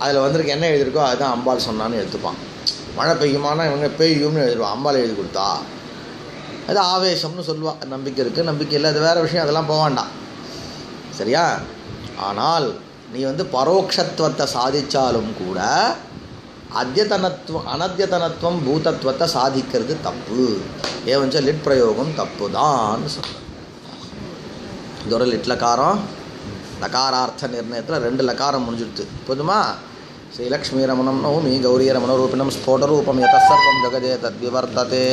அதில் வந்திருக்கு என்ன எழுதியிருக்கோ அதுதான் அம்பாள் சொன்னான்னு எடுத்துப்பான். மழை பெய்யுமானா இவங்க பெய்யும்னு எழுதிடுவான். அம்பாள் எழுதி கொடுத்தா அது ஆவேசம்னு சொல்லுவாள். நம்பிக்கை இருக்குது, நம்பிக்கை இல்லை, அது வேறு விஷயம், அதெல்லாம் போக வேண்டாம். சரியா? ஆனால் நீ வந்து பரோட்சத்துவத்தை சாதித்தாலும் கூட அனத்தியத்தனத்துவம் பூதத்துவத்தை சாதிக்கிறது தப்பு. ஏவஞ்ச லிட் பிரயோகம் தப்பு தான் சொல்ல. இதோட லிட்லக்காரம் லகாரார்த்த நிர்ணயத்தில் 2 லகாரம் முடிஞ்சிடுது. போதுமா? ஸ்ரீலக்ஷ்மி ரமணம் நௌமி கௌரி ரமண ரூபிணம் ஸ்போட ரூபம் யதசர்வம் ஜகதே தத்விவர்த்ததே.